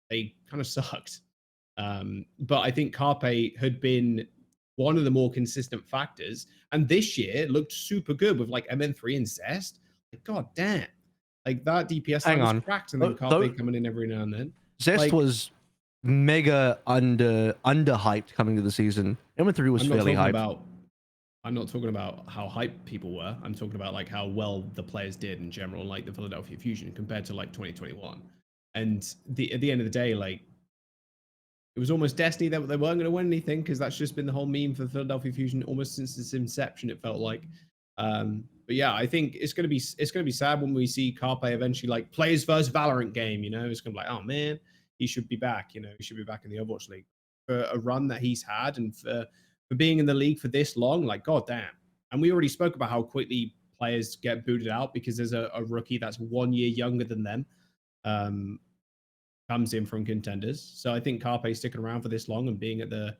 They kind of sucked. But I think Carpe had been one of the more consistent factors. And this year it looked super good with like MN3 and Zest. Like, god damn. Like that DPS was cracked, and then Carpe coming in every now and then. Zest like, was mega underhyped coming to the season. MN3 was fairly hyped. I'm not talking about how hyped people were. I'm talking about like how well the players did in general, like the Philadelphia Fusion compared to like 2021. And at the end of the day, like it was almost destiny that they weren't going to win anything, because that's just been the whole meme for Philadelphia Fusion almost since its inception. It felt like, but yeah, I think it's going to be sad when we see Carpe eventually like plays first Valorant game. You know, it's going to be like, oh man, he should be back. You know, he should be back in the Overwatch League for a run that he's had, and for being in the league for this long, like, god damn. And we already spoke about how quickly players get booted out because there's a rookie that's 1 year younger than them, comes in from contenders. So I think Carpe sticking around for this long and being at the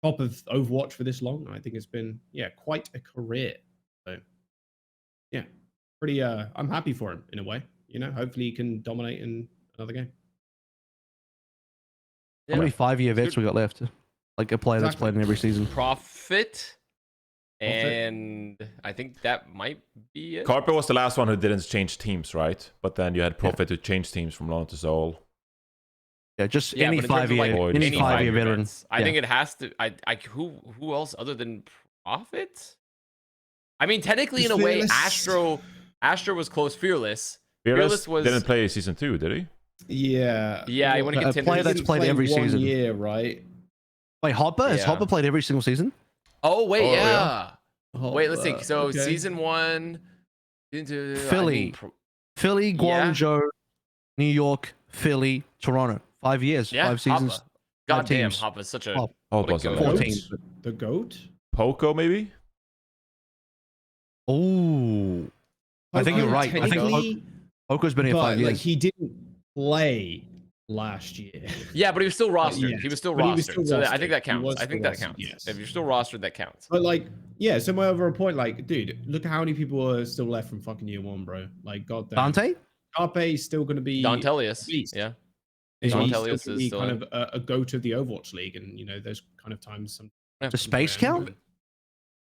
top of Overwatch for this long, I think it's been, quite a career. So, yeah, pretty, I'm happy for him in a way. You know, hopefully he can dominate in another game. Yeah. How many 5-year vets we got left? Like a player that's played in every season. Profit. And I think that might be it. Carpe was the last one who didn't change teams, right? But then you had Profit who changed teams from Lone to Seoul. Yeah, just any 5-year, any 5-year veteran. I think it has to. Who else other than Profit? I mean, technically, in a way, Astro was close. Fearless didn't play season 2, did he? Yeah. Yeah, he wouldn't a player that's played every season. Year, right? Wait, Hopper? Has Hopper played every single season? Oh, wait, yeah. Wait, let's think. So, season 1, Philly, Guangzhou, New York, Philly, Toronto. 5 years, 5 seasons. Hopper. Goddamn, Hopper's such a... Hopper's a 14. The GOAT? Poco, maybe? Oh. I think you're right. I think Poco's been here 5 years. Like, he didn't play last year. Yeah, but he was still rostered. He was still rostered. So I think that counts. Yes. If you're still rostered, that counts. But like, yeah, so my overall point, like, dude, look at how many people are still left from fucking year 1, bro. Like, goddamn. Dante? Carpe is still going to be... Dantelius. Yeah. Dantelius is still kind of a GOAT of the Overwatch League. And, you know, there's kind of times... Does space count?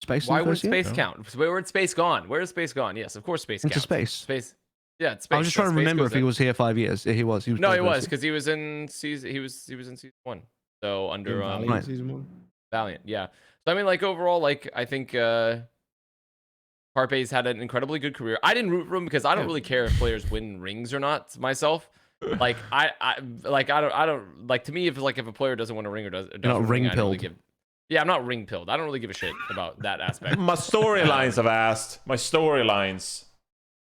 Space? Why would space count? Where would space gone? Where is space gone? Yes, of course space counts. Into space. Space. Yeah, it's space. I was just trying to remember if he was here 5 years. Yeah, he was. No, he was, because he was in season. He was in season 1. So under Valiant, season 1. Valiant, yeah. So I mean, like, overall, like, I think Carpe's had an incredibly good career. I didn't root for him because I don't really care if players win rings or not myself. Like, I don't like, to me, if a player doesn't win a ring or doesn't not ring pilled. Yeah, I'm not ring pilled. I don't really give a shit about that aspect. My storylines have asked. My storylines.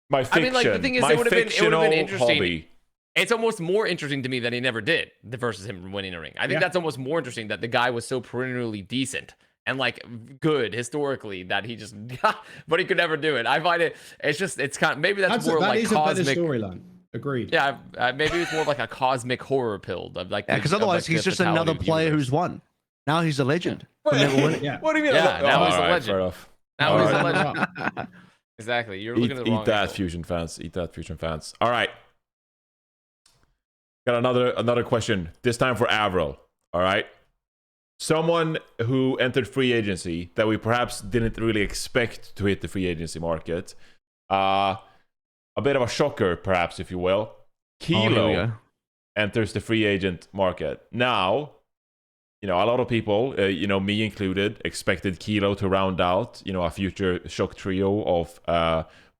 My fiction. I mean, like, the thing is, it would have been interesting. Hobby. It's almost more interesting to me that he never did versus him winning a ring. I think that's almost more interesting that the guy was so perennially decent and like good historically that he just but he could never do it. I find it's kind of, maybe that's more like cosmic storyline. Agreed. Yeah, maybe it's more like a cosmic horror pill of like, because otherwise he's just another player who's won. Now he's a legend. Never win it. Yeah. What do you mean? Yeah, now he's a right, legend. Now he's a legend. Exactly. You're looking at the wrong Eat that, angle. Fusion fans. Eat that, Fusion fans. All right. Got another question. This time for AVRL. All right. Someone who entered free agency that we perhaps didn't really expect to hit the free agency market. A bit of a shocker, perhaps, if you will. Kilo enters the free agent market. Now, you know, a lot of people, you know, me included, expected Kilo to round out, you know, a future shock trio of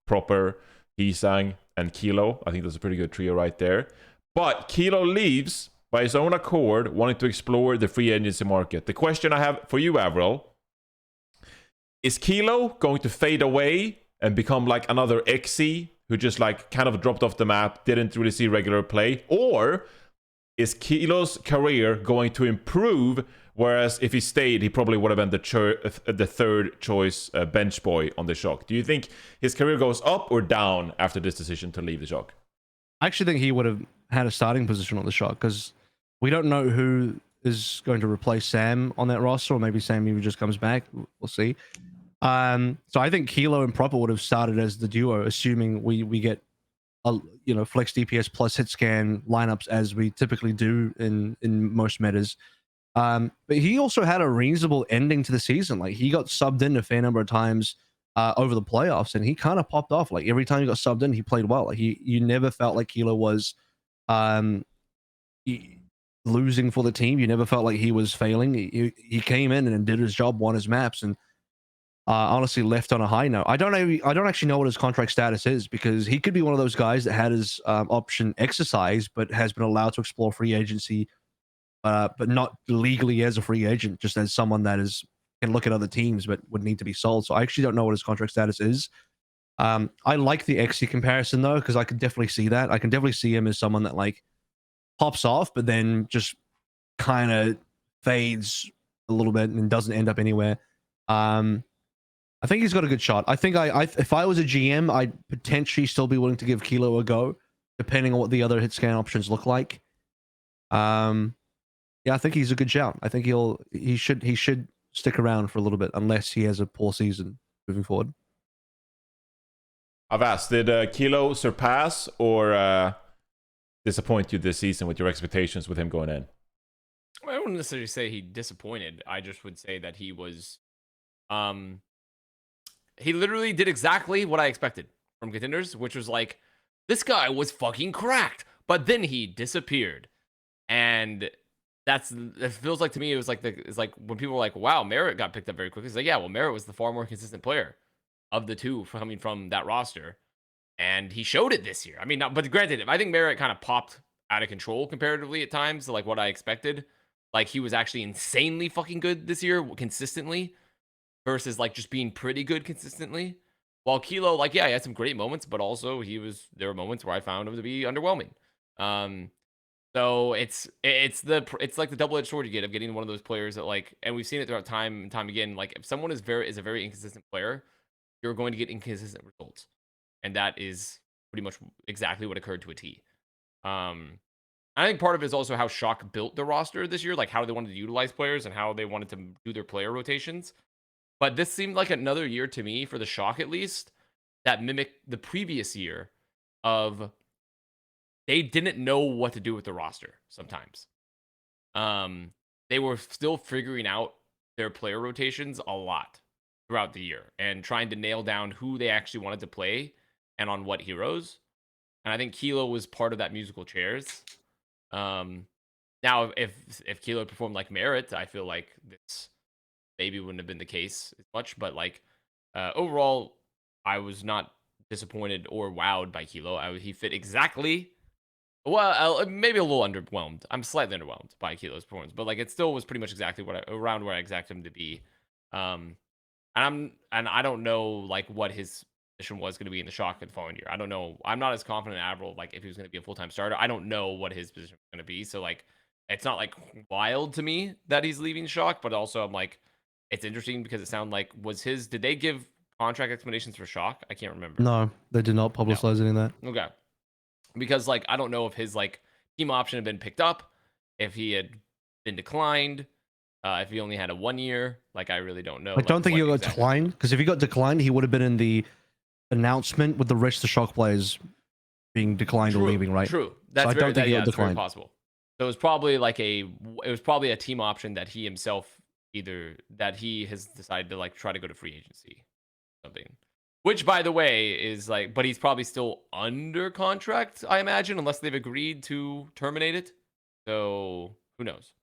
Proper, Hisang, and Kilo. I think that's a pretty good trio right there. But Kilo leaves by his own accord, wanting to explore the free agency market. The question I have for you, AVRL, is Kilo going to fade away and become like another XC who just like kind of dropped off the map, didn't really see regular play? Or is Kilo's career going to improve? Whereas if he stayed, he probably would have been the third choice bench boy on the Shock. Do you think his career goes up or down after this decision to leave the Shock? I actually think he would have had a starting position on the Shock because we don't know who is going to replace Sam on that roster, or maybe Sam even just comes back. We'll see. So I think Kilo and Proper would have started as the duo, assuming we get flex DPS plus hit scan lineups as we typically do in most metas. But he also had a reasonable ending to the season. Like, he got subbed in a fair number of times over the playoffs, and he kind of popped off. Like, every time he got subbed in, he played well. Like, you never felt like Kilo was losing for the team. You never felt like he was failing. He came in and did his job, won his maps, and honestly left on a high note. I don't actually know what his contract status is, because he could be one of those guys that had his option exercised but has been allowed to explore free agency, but not legally as a free agent, just as someone that can look at other teams but would need to be sold. So I actually don't know what his contract status is. I like the XC comparison though, because I can definitely see that. I can definitely see him as someone that like pops off but then just kind of fades a little bit and doesn't end up anywhere. I think he's got a good shot. I think if I was a GM, I'd potentially still be willing to give Kilo a go, depending on what the other hit scan options look like. Yeah, I think he's a good shout. I think he should stick around for a little bit, unless he has a poor season moving forward. Avast, did Kilo surpass or disappoint you this season with your expectations with him going in? I wouldn't necessarily say he disappointed. I just would say that he was... he literally did exactly what I expected from contenders, which was like, this guy was fucking cracked, but then he disappeared. And it feels like to me, it's like when people were like, wow, Merritt got picked up very quickly. It's like, yeah, well, Merritt was the far more consistent player. of the two coming from that roster. And he showed it this year. I mean, but granted, I think Merit kind of popped out of control comparatively at times to like what I expected. Like he was actually insanely fucking good this year consistently versus like just being pretty good consistently. While Kilo, like, yeah, he had some great moments, but also there were moments where I found him to be underwhelming. So it's like the double-edged sword you get of getting one of those players that like, and we've seen it throughout time and time again. Like if someone is a very inconsistent player, you're going to get inconsistent results, and that is pretty much exactly what occurred to a T. I think part of it is also how Shock built the roster this year, like how they wanted to utilize players and how they wanted to do their player rotations. But this seemed like another year to me, for the Shock at least, that mimicked the previous year of they didn't know what to do with the roster sometimes. They were still figuring out their player rotations a lot throughout the year and trying to nail down who they actually wanted to play and on what heroes. And I think Kilo was part of that musical chairs. Now, if Kilo performed like Merit, I feel like this maybe wouldn't have been the case as much. But like overall, I was not disappointed or wowed by Kilo. He fit exactly. Well, maybe a little underwhelmed. I'm slightly underwhelmed by Kilo's performance, but like it still was pretty much exactly around where I expected him to be. And I don't know like what his position was going to be in the Shock the following year. I don't know. I'm not as confident in AVRL like if he was going to be a full-time starter. I don't know what his position was going to be. So like it's not like wild to me that he's leaving Shock, but also I'm like it's interesting because it sounded like did they give contract explanations for Shock? I can't remember. No, they did not publicize any of that. Okay. Because like I don't know if his like team option had been picked up, if he had been declined, if he only had a 1 year. Like I really don't know. I don't think he got declined, because if he got declined, he would have been in the announcement with the rest of the Shock players being declined or leaving, right? True. That's very possible. So it was probably like a team option that he himself that he has decided to like try to go to free agency, something. Which, by the way, is like, but he's probably still under contract, I imagine, unless they've agreed to terminate it. So who knows?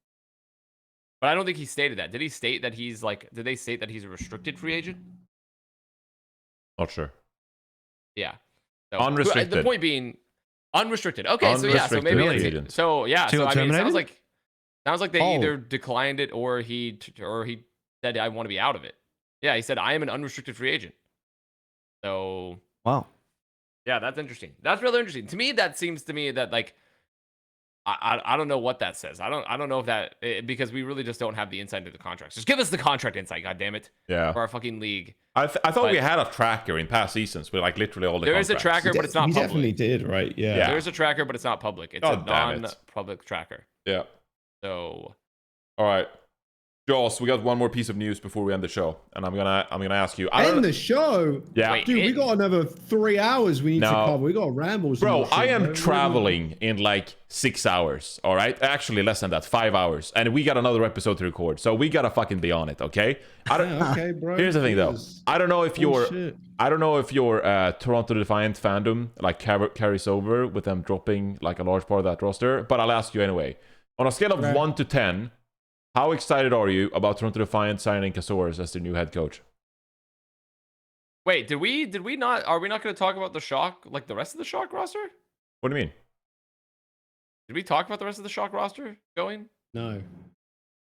But I don't think he stated that. Did he state that he's like? Did they state that he's a restricted free agent? Not sure. Yeah. So, unrestricted. The point being, unrestricted. Okay, so yeah, so maybe it's, so yeah, so I mean, it sounds like they either declined it or he said I want to be out of it. Yeah, he said I am an unrestricted free agent. So wow, yeah, that's interesting. That's really interesting to me. That seems to me that like I don't know what that says. I don't know if that because we really just don't have the insight into the contracts. Just give us the contract insight, god damn it. Yeah, for our fucking league. I thought we had a tracker in past seasons with like literally all the. There is a tracker, but it's not public. Definitely did, right? Yeah. There is a tracker, but it's not public. It's a non-public tracker. Yeah. So. All right. Joss, we got one more piece of news before we end the show, and I'm gonna ask you. End the show? Yeah, wait, dude, we got another 3 hours we need to cover. We got rambles. Bro, I am traveling in like 6 hours. All right, actually less than that, 5 hours, and we got another episode to record, so we gotta fucking be on it, okay? Okay, bro. Here's the thing, though. I don't know if your Toronto Defiant fandom like carries over with them dropping like a large part of that roster, but I'll ask you anyway. On a scale of 1 to 10. How excited are you about Toronto Defiant signing Casores as their new head coach? Wait, did we not? Are we not going to talk about the Shock, like the rest of the Shock roster? What do you mean? Did we talk about the rest of the Shock roster going? No.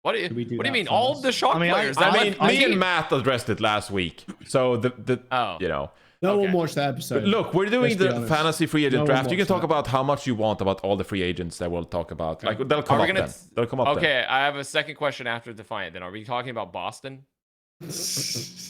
What do you mean? All of the Shock players? Me and Matt addressed it last week. So you know. No one watched that episode. Look, we're doing the fantasy free agent draft. You can talk about how much you want about all the free agents that we'll talk about. Like they'll come up then. They'll come up. Okay, I have a second question after Defiant. Then are we talking about Boston?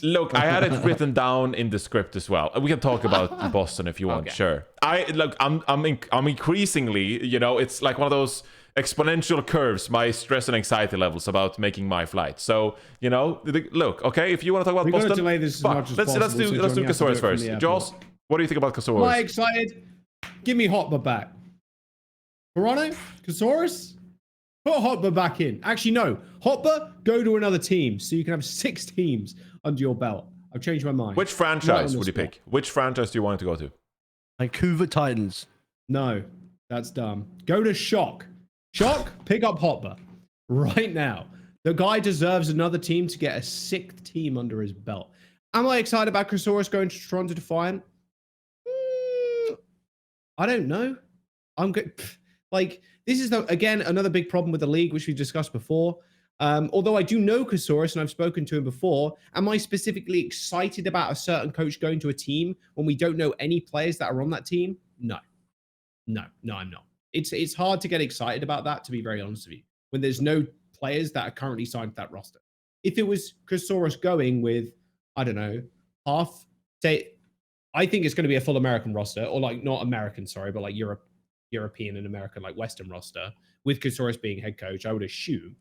Look, I had it written down in the script as well. We can talk about Boston if you want. Okay. Sure. I'm increasingly, you know, it's like one of those exponential curves, my stress and anxiety levels about making my flight. So, you know, look, okay, if you want to talk about Boston, delay this as much as let's do Casores first. Joss, what do you think about Casores? Am I excited? Give me Hotba back. Toronto, Casores, put Hotba back in. Actually, no. Hotba, go to another team so you can have 6 teams under your belt. I've changed my mind. Which franchise would you pick? Which franchise do you want to go to? Vancouver Titans. No, that's dumb. Go to Shock. Shock, pick up Hotba right now. The guy deserves another team to get a 6th team under his belt. Am I excited about Casores going to Toronto Defiant? I don't know. I'm good. Like, this is, again, another big problem with the league, which we discussed before. Although I do know Casores and I've spoken to him before, am I specifically excited about a certain coach going to a team when we don't know any players that are on that team? No, I'm not. It's hard to get excited about that, to be very honest with you, when there's no players that are currently signed to that roster. If it was Casores going with, I don't know, half, say, I think it's going to be a full American roster, or like not American, sorry, but like European and American, like Western roster, with Casores being head coach, I would assume.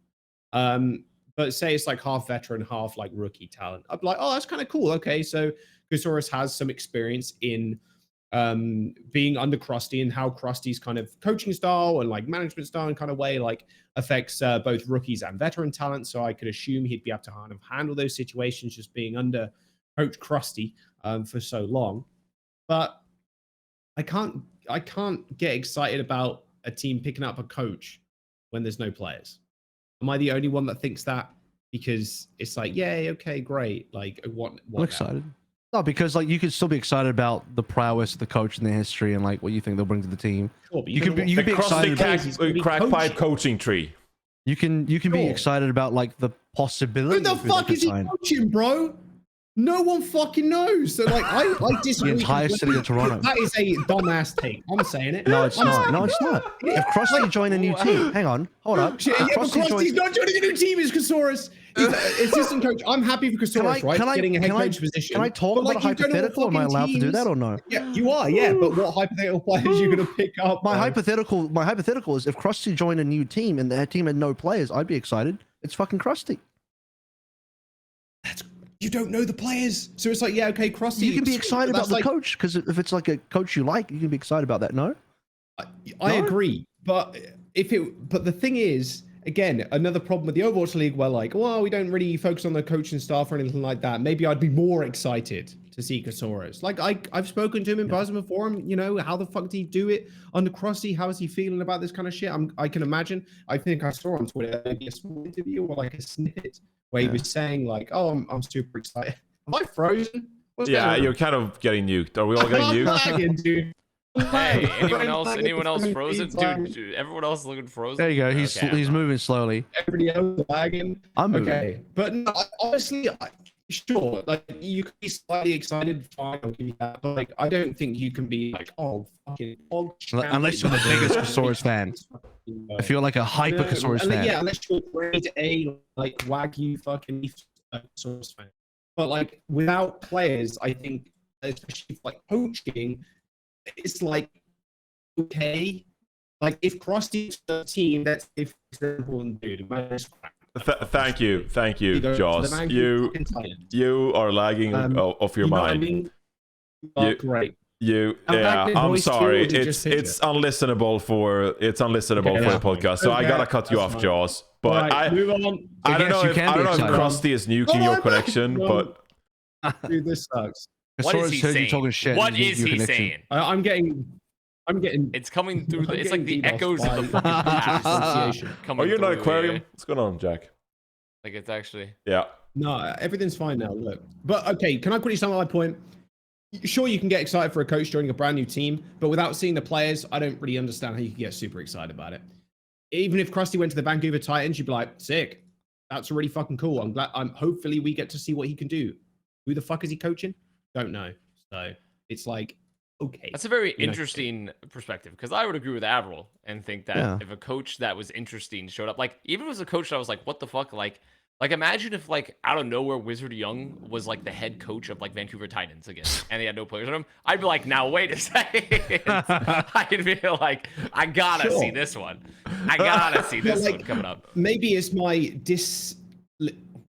But say it's like half veteran, half like rookie talent. I'd be like, oh, that's kind of cool. Okay, so Casores has some experience in being under Krusty and how Krusty's kind of coaching style and like management style and kind of way like affects both rookies and veteran talent. So I could assume he'd be able to kind of handle those situations just being under Coach Krusty for so long. But I can't get excited about a team picking up a coach when there's no players. Am I the only one that thinks that? Because it's like, yay, okay, great. Like, what I'm excited. No, because like you could still be excited about the prowess of the coach and the history and like what you think they'll bring to the team. Sure, but you can be excited about crack pipe coaching tree. You can be excited about like the possibility. Who the fuck is he coaching, bro? No one fucking knows. So like, I disagree. The entire city of Toronto. That is a dumbass take. I'm saying it. No, it's not. No, it's not. If Krusty joined a new team, hang on, hold up. Yeah, but Krusty's not joining a new team. Is Casores? Assistant coach. I'm happy for Casores, right? Getting a head coach position. Can I talk about a hypothetical? Am I allowed to do that or no? Yeah, you are. Yeah, but what hypothetical players are you going to pick up? My hypothetical is if Krusty joined a new team and their team had no players, I'd be excited. It's fucking Krusty. You don't know the players, so it's like, yeah, okay, Krusty. You can be excited about the coach because if it's like a coach you like, you can be excited about that. No, I agree, but but the thing is, again, another problem with the Overwatch League where like, well, we don't really focus on the coaching staff or anything like that. Maybe I'd be more excited to see Casores. Like I've spoken to him in person before. You know, how the fuck did he do it under Krusty? How is he feeling about this kind of shit? I can imagine. I think I saw on Twitter maybe a small interview or like a snippet where he was saying like, oh, I'm super excited. Am I frozen? Yeah, you're kind of getting nuked. Are we all getting nuked? Dude. Hey, anyone else frozen? Dude, everyone else looking frozen? There you go. He's moving slowly. Everybody else lagging. I'm moving. Okay, but no, honestly, sure, like you could be slightly excited, fine, I'll give you that. But like, I don't think you can be like, oh, fucking. Unless you're the biggest Casores fan. If you're like a hyper Casores fan. Yeah, unless you're grade A, like Wagyu fucking Casores fan. But like without players, I think, especially for, like coaching, it's like okay. Like if Krusty's the team, that's if important dude. Thank you, Joss. You are lagging off your mind. Great. I'm sorry. It's unlistenable for the podcast. So I gotta cut you off, Jaws. But I don't know if Krusty is nuking your connection, but dude, this sucks. What is he saying? What is he saying? I'm getting. It's coming through. It's like the echoes of the fucking association. Are you in an aquarium? What's going on, Jack? Like it's actually. Yeah. No, everything's fine now. Look, but okay. Can I quickly sum up my point? Sure, you can get excited for a coach joining a brand new team, but without seeing the players, I don't really understand how you can get super excited about it. Even if Krusty went to the Vancouver Titans, you'd be like, sick. That's really fucking cool. I'm glad. Hopefully we get to see what he can do. Who the fuck is he coaching? Don't know. So it's like, okay. That's a very interesting perspective because I would agree with AVRL and think that if a coach that was interesting showed up, like even if it was a coach that was like, what the fuck, like imagine if like out of nowhere Wizard Young was like the head coach of like Vancouver Titans again and they had no players on him. I'd be like, now wait a second. I'd be like, I gotta see this one. I gotta see this one coming up. Maybe it's my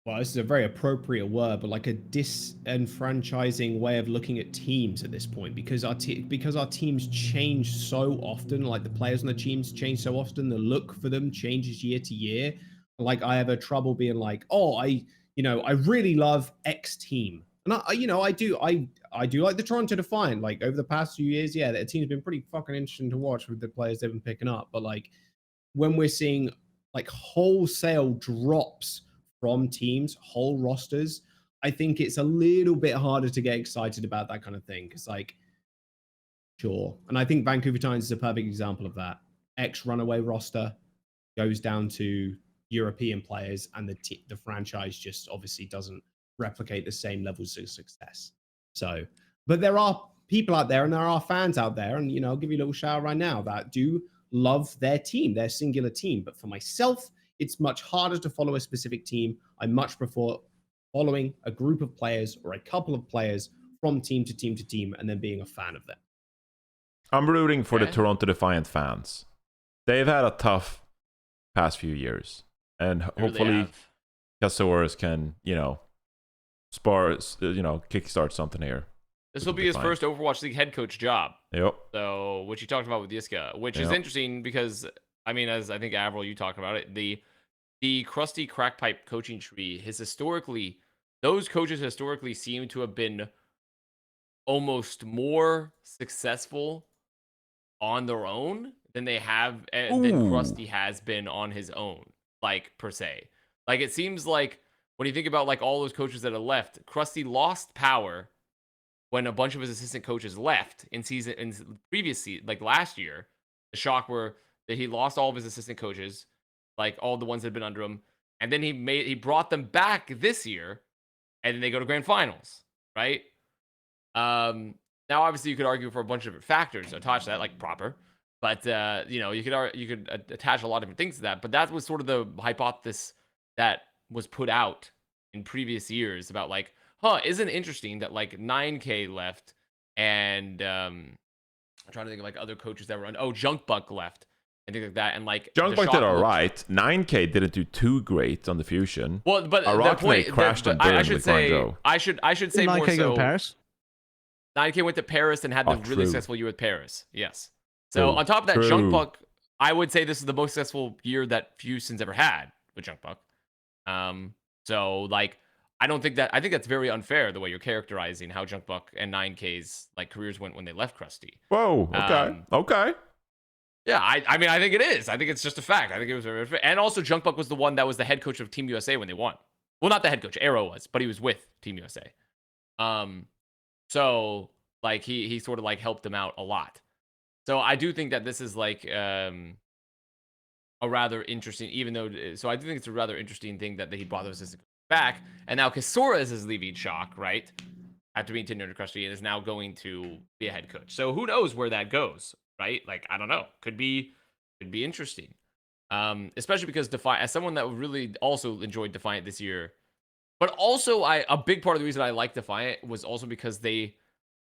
well, this is a very appropriate word, but like a disenfranchising way of looking at teams at this point, because our teams change so often, like the players on the teams change so often, the look for them changes year to year. Like I have a trouble being like, oh, I really love X team, and I do like the Toronto Defiant. Like over the past few years, yeah, their team's been pretty fucking interesting to watch with the players they've been picking up. But like when we're seeing like wholesale drops from teams, whole rosters, I think it's a little bit harder to get excited about that kind of thing. Because like, sure. And I think Vancouver Titans is a perfect example of that. Ex-runaway roster goes down to European players, and the franchise just obviously doesn't replicate the same levels of success. So, but there are people out there and there are fans out there, and I'll give you a little shout out right now that do love their team, their singular team. But for myself, it's much harder to follow a specific team. I much prefer following a group of players or a couple of players from team to team to team, and then being a fan of them. I'm rooting for the Toronto Defiant fans. They've had a tough past few years, and hopefully Casores can, kickstart something here. This will be his first Overwatch League head coach job. Yep. So, which you talked about with Yiska, which is interesting because, as I think AVRL, you talked about it, the crusty crackpipe coaching tree has historically, those coaches historically seem to have been almost more successful on their own than they have than Krusty has been on his own, like per se. Like it seems like when you think about like all those coaches that have left, Krusty lost power when a bunch of his assistant coaches left in previous season, like last year. The shock were that he lost all of his assistant coaches, like all the ones that had been under him, and then he brought them back this year, and then they go to grand finals, right? Now obviously you could argue for a bunch of different factors attached to that, like proper, but you could attach a lot of different things to that. But that was sort of the hypothesis that was put out in previous years about like, isn't it interesting that like 9K left, and I'm trying to think of like other coaches that were on. Junkbuck left and things like that, and like Junkbuck did all right. 9K didn't do too great on the fusion. Well, but the point crashed and burned with Guangzhou. I should say more 9K so. go to Paris? 9K went to Paris and had the really successful year with Paris. Yes. So on top of that, Junkbuck, I would say this is the most successful year that Fusion's ever had with Junkbuck. So like, I think that's very unfair the way you're characterizing how Junkbuck and 9K's like careers went when they left Krusty. Whoa. Okay. Okay. Yeah, I think it is. I think it's just a fact. I think it was very fair. And also Junkbuck was the one that was the head coach of Team USA when they won. Well, not the head coach, Arrow was, but he was with Team USA. So like he sort of like helped them out a lot. So I do think that this is like a rather interesting, so I do think it's a rather interesting thing that he brought those assistants back, and now Casores is leaving Shock, right? After being tenured to Krusty, and is now going to be a head coach. So who knows where that goes, right? Like I don't know. Could be interesting. Especially because Defiant, as someone that really also enjoyed Defiant this year, but also a big part of the reason I like Defiant was also because they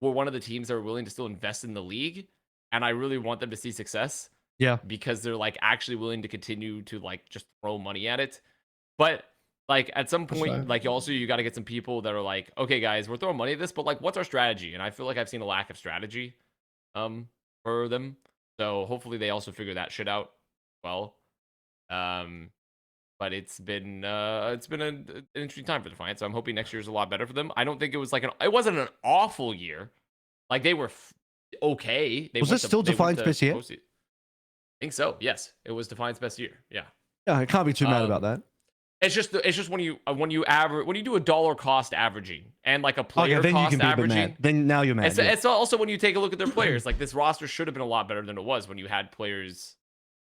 were one of the teams that were willing to still invest in the league, and I really want them to see success. Yeah, because they're like actually willing to continue to like just throw money at it. But like at some point, like you got to get some people that are like, okay, guys, we're throwing money at this, but like, what's our strategy? And I feel like I've seen a lack of strategy, for them. So hopefully they also figure that shit out. Well, but it's been an interesting time for Defiant. So I'm hoping next year's a lot better for them. I don't think it was it wasn't an awful year. Like they were okay. Was this still Defiant's best year? I think so. Yes, it was Defiant's best year. Yeah. Yeah, I can't be too mad about that. It's just when you do a dollar cost averaging and like a player then cost you can be averaging. Mad. Then now you're mad. It's also when you take a look at their players. Like this roster should have been a lot better than it was when you had players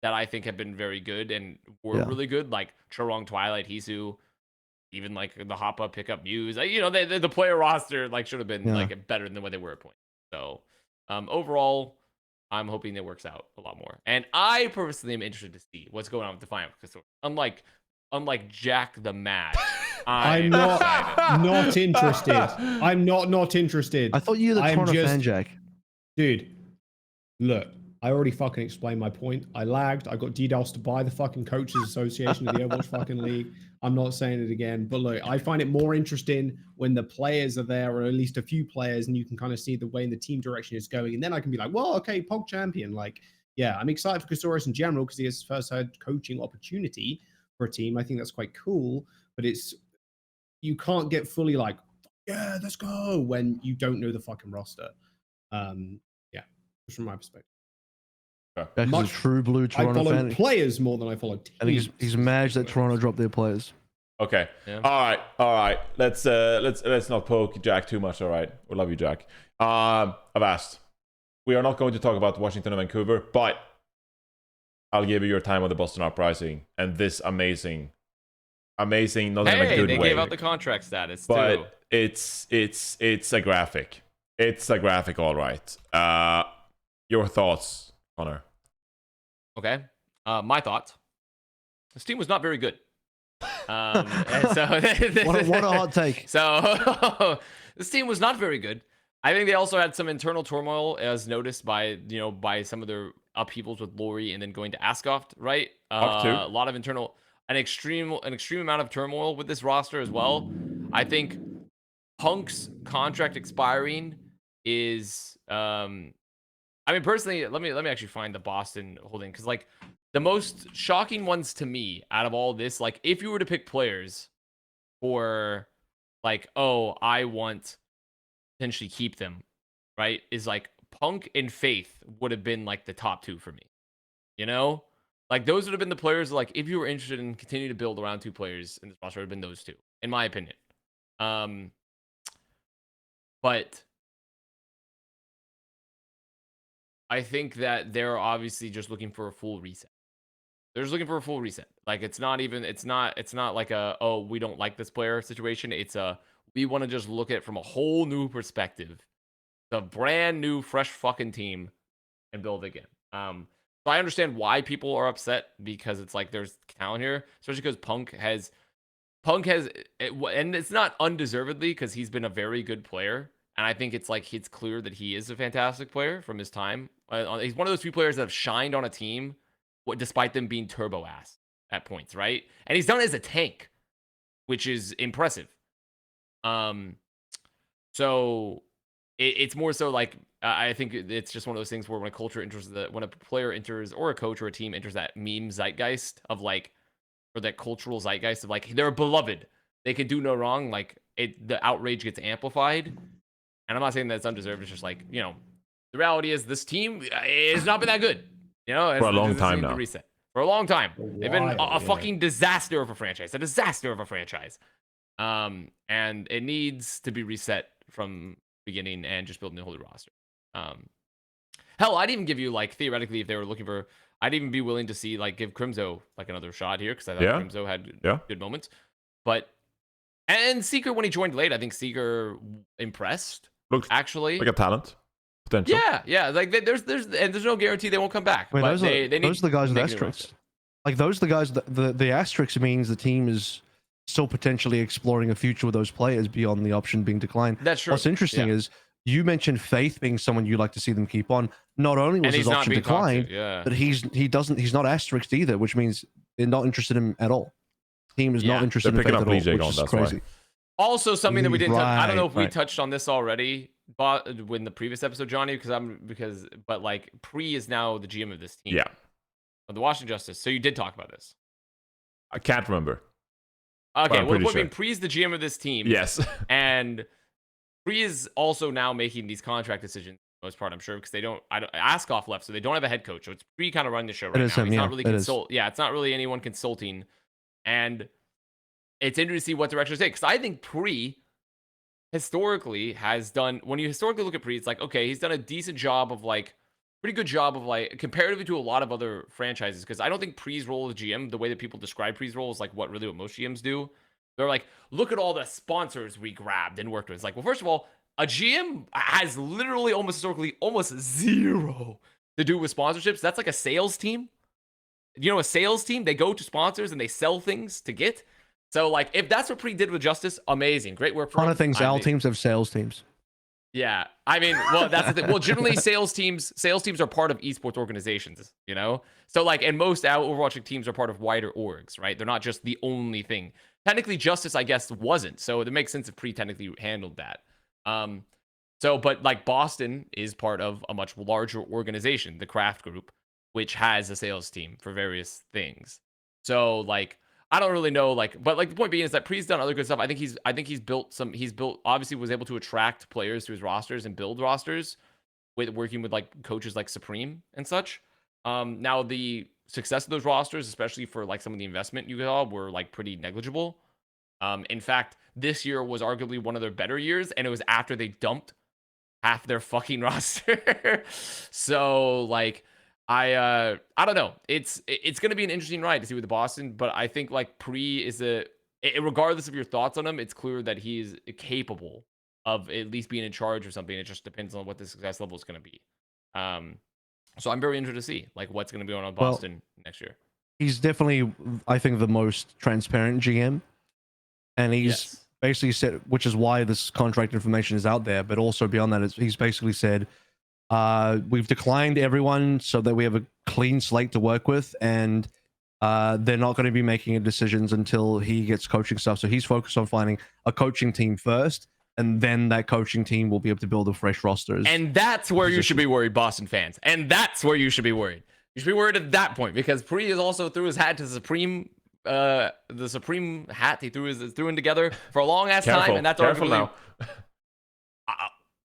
that I think have been very good and were really good, like Chorong, Twilight, Hisu, even like the hop up, pick up Muse. The player roster like should have been like better than what they were at point. So overall, I'm hoping it works out a lot more. And I personally am interested to see what's going on with Defiant, because unlike Jack the Mad, I'm not interested. I'm not interested. I thought you were the Toronto fan, Jack. Dude, look, I already fucking explained my point. I lagged. I got DDoS to buy the fucking Coaches Association of the Overwatch fucking league. I'm not saying it again, but look, I find it more interesting when the players are there, or at least a few players, and you can kind of see the way the team direction is going. And then I can be like, well, okay, Pog champion. Like, yeah, I'm excited for Casores in general because he has his first head coaching opportunity for a team. I think that's quite cool, but you can't get fully like, yeah, let's go when you don't know the fucking roster. Yeah, just from my perspective. Much true blue Toronto I follow fan. players more than I follow teams. I think he's mad that Toronto dropped their players. Okay. Yeah. All right. Let's not poke Jack too much. All right. We love you, Jack. Avast. We are not going to talk about Washington and Vancouver, but I'll give you your time on the Boston Uprising and this amazing, not in a good they way. gave out the contract status but too. It's a graphic. It's a graphic, all right. Your thoughts, Connor? Okay. My thoughts. This team was not very good. And so what a hot take. So this team was not very good. I think they also had some internal turmoil, as noticed by some of their upheavals with Lori and then going to Ascoft, right? A lot of internal, an extreme amount of turmoil with this roster as well. I think Punk's contract expiring is I mean, personally, let me actually find the Boston holding, because like the most shocking ones to me out of all this, like if you were to pick players for like, oh, I want potentially keep them, right, is like Punk and Faith would have been like the top two for me. You know, like those would have been the players, like if you were interested in continuing to build around two players in this roster, would have been those two, in my opinion. But I think that they're obviously just looking for a full reset. They're just looking for a full reset. Like it's not like a, oh, we don't like this player situation. It's a, we want to just look at it from a whole new perspective. The brand new, fresh fucking team and build again. So I understand why people are upset, because it's like there's talent here, especially because Punk has, and it's not undeservedly, because he's been a very good player. And I think it's like, it's clear that he is a fantastic player from his time. He's one of those few players that have shined on a team despite them being turbo ass at points, right? And he's done it as a tank, which is impressive. So it's more so like, I think it's just one of those things where when when a player enters, or a coach or a team enters that meme zeitgeist of like, or that cultural zeitgeist of like, they're beloved, they can do no wrong, like the outrage gets amplified. And I'm not saying that it's undeserved. It's just like, you know, the reality is this team has not been that good. You know, for a long time now. Reset. For a long time. They've been a fucking disaster of a franchise. A disaster of a franchise. And it needs to be reset from beginning and just build a new holy roster. Hell, I'd even give you, like, theoretically, if they were looking for, I'd even be willing to see, like, give Crimzo like another shot here, because I thought Crimzo had good moments. But and Seeker, when he joined late, I think Seeker impressed. Looks actually like a talent potential. Yeah. Like there's no guarantee they won't come back. I mean, but those are the guys with asterisks. Like those are the guys that the asterisk means the team is still potentially exploring a future with those players beyond the option being declined. That's true. What's interesting is you mentioned Faith being someone you like to see them keep on. Not only was his option declined, but he's not asterisked either, which means they're not interested in him at all. Team is not interested in Faith at all, which is crazy. Why. Also, something that we didn't touch, I don't know if we touched on this already, but in the previous episode, Johnny, but like Pre is now the GM of this team. Yeah. Of the Washington Justice. So you did talk about this. I can't remember. Okay, well, the point being, Pre's the GM of this team. Yes. And Pre is also now making these contract decisions for the most part, I'm sure, because Askoff left, so they don't have a head coach. So it's Pre kind of running the show right now. He's not really it's not really anyone consulting. And it's interesting to see what direction to take, because I think Pre historically has done, when you historically look at Pre, it's like, okay, he's done a decent job of like, pretty good job of like, comparatively to a lot of other franchises, because I don't think Pre's role as GM, the way that people describe Pre's role, is like what most GMs do. They're like, look at all the sponsors we grabbed and worked with. It's like, well, first of all, a GM has literally historically almost zero to do with sponsorships. That's like a sales team. You know, a sales team, they go to sponsors and they sell things to get. So, like, if that's what Pre did with Justice, amazing. Great work for him. One of the things, teams have sales teams. Yeah. I mean, well, that's the thing. Well, generally, sales teams are part of esports organizations, you know? So, like, and most Overwatch teams are part of wider orgs, right? They're not just the only thing. Technically, Justice, I guess, wasn't. So, it makes sense if Pre technically handled that. But, like, Boston is part of a much larger organization, the Craft Group, which has a sales team for various things. So, like, I don't really know, like, but like the point being is that Pre's done other good stuff. I think he's built obviously was able to attract players to his rosters and build rosters with working with like coaches like Supreme and such. Now the success of those rosters, especially for like some of the investment you got, were like pretty negligible. In fact, this year was arguably one of their better years, and it was after they dumped half their fucking roster. So like, I don't know. It's gonna be an interesting ride to see with the Boston, but I think like Pre is regardless of your thoughts on him, it's clear that he's capable of at least being in charge or something. It just depends on what the success level is going to be. So I'm very interested to see like what's going to be on Boston next year. He's definitely, I think, the most transparent GM, and he's basically said, which is why this contract information is out there. But also beyond that, he's basically said, we've declined everyone so that we have a clean slate to work with, and they're not going to be making decisions until he gets coaching stuff. So he's focused on finding a coaching team first, and then that coaching team will be able to build a fresh rosters. And that's where you should be worried, Boston fans. And that's where you should be worried. You should be worried at that point, because Pre is also threw his hat to the Supreme hat. He threw in together for a long ass time, and that's careful now.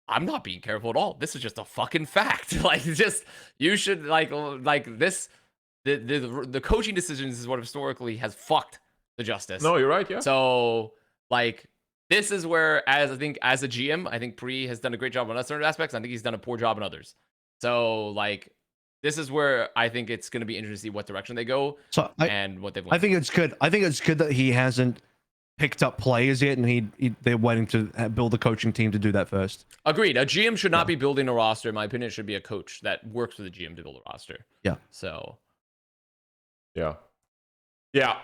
I'm not being careful at all. This is just a fucking fact. Like, just you should like this. The coaching decisions is what historically has fucked the Justice. No, you're right. Yeah. So like, this is where, as a GM, I think Pre has done a great job on certain aspects. I think he's done a poor job on others. So like, this is where I think it's going to be interesting to see what direction they go and what they've learned. I think it's good. I think it's good that he hasn't picked up players yet, and they're waiting to build a coaching team to do that first. Agreed. A GM should not be building a roster. In my opinion, it should be a coach that works with a GM to build a roster. Yeah. So. Yeah.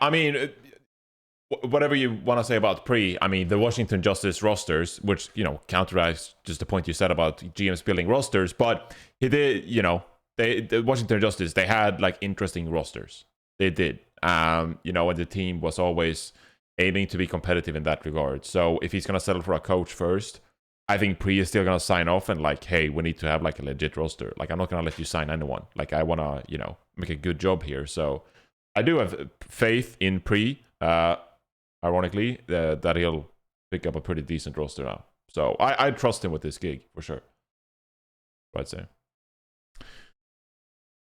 I mean, whatever you want to say about Pre, I mean, the Washington Justice rosters, which, counterize just the point you said about GMs building rosters, but he did, the Washington Justice, they had like interesting rosters. They did. And the team was always aiming to be competitive in that regard. So if he's going to settle for a coach first, I think Pre is still going to sign off and like, hey, we need to have like a legit roster. Like, I'm not going to let you sign anyone. Like, I want to, make a good job here. So I do have faith in Pre, ironically, that he'll pick up a pretty decent roster now. So I trust him with this gig for sure. I'd say.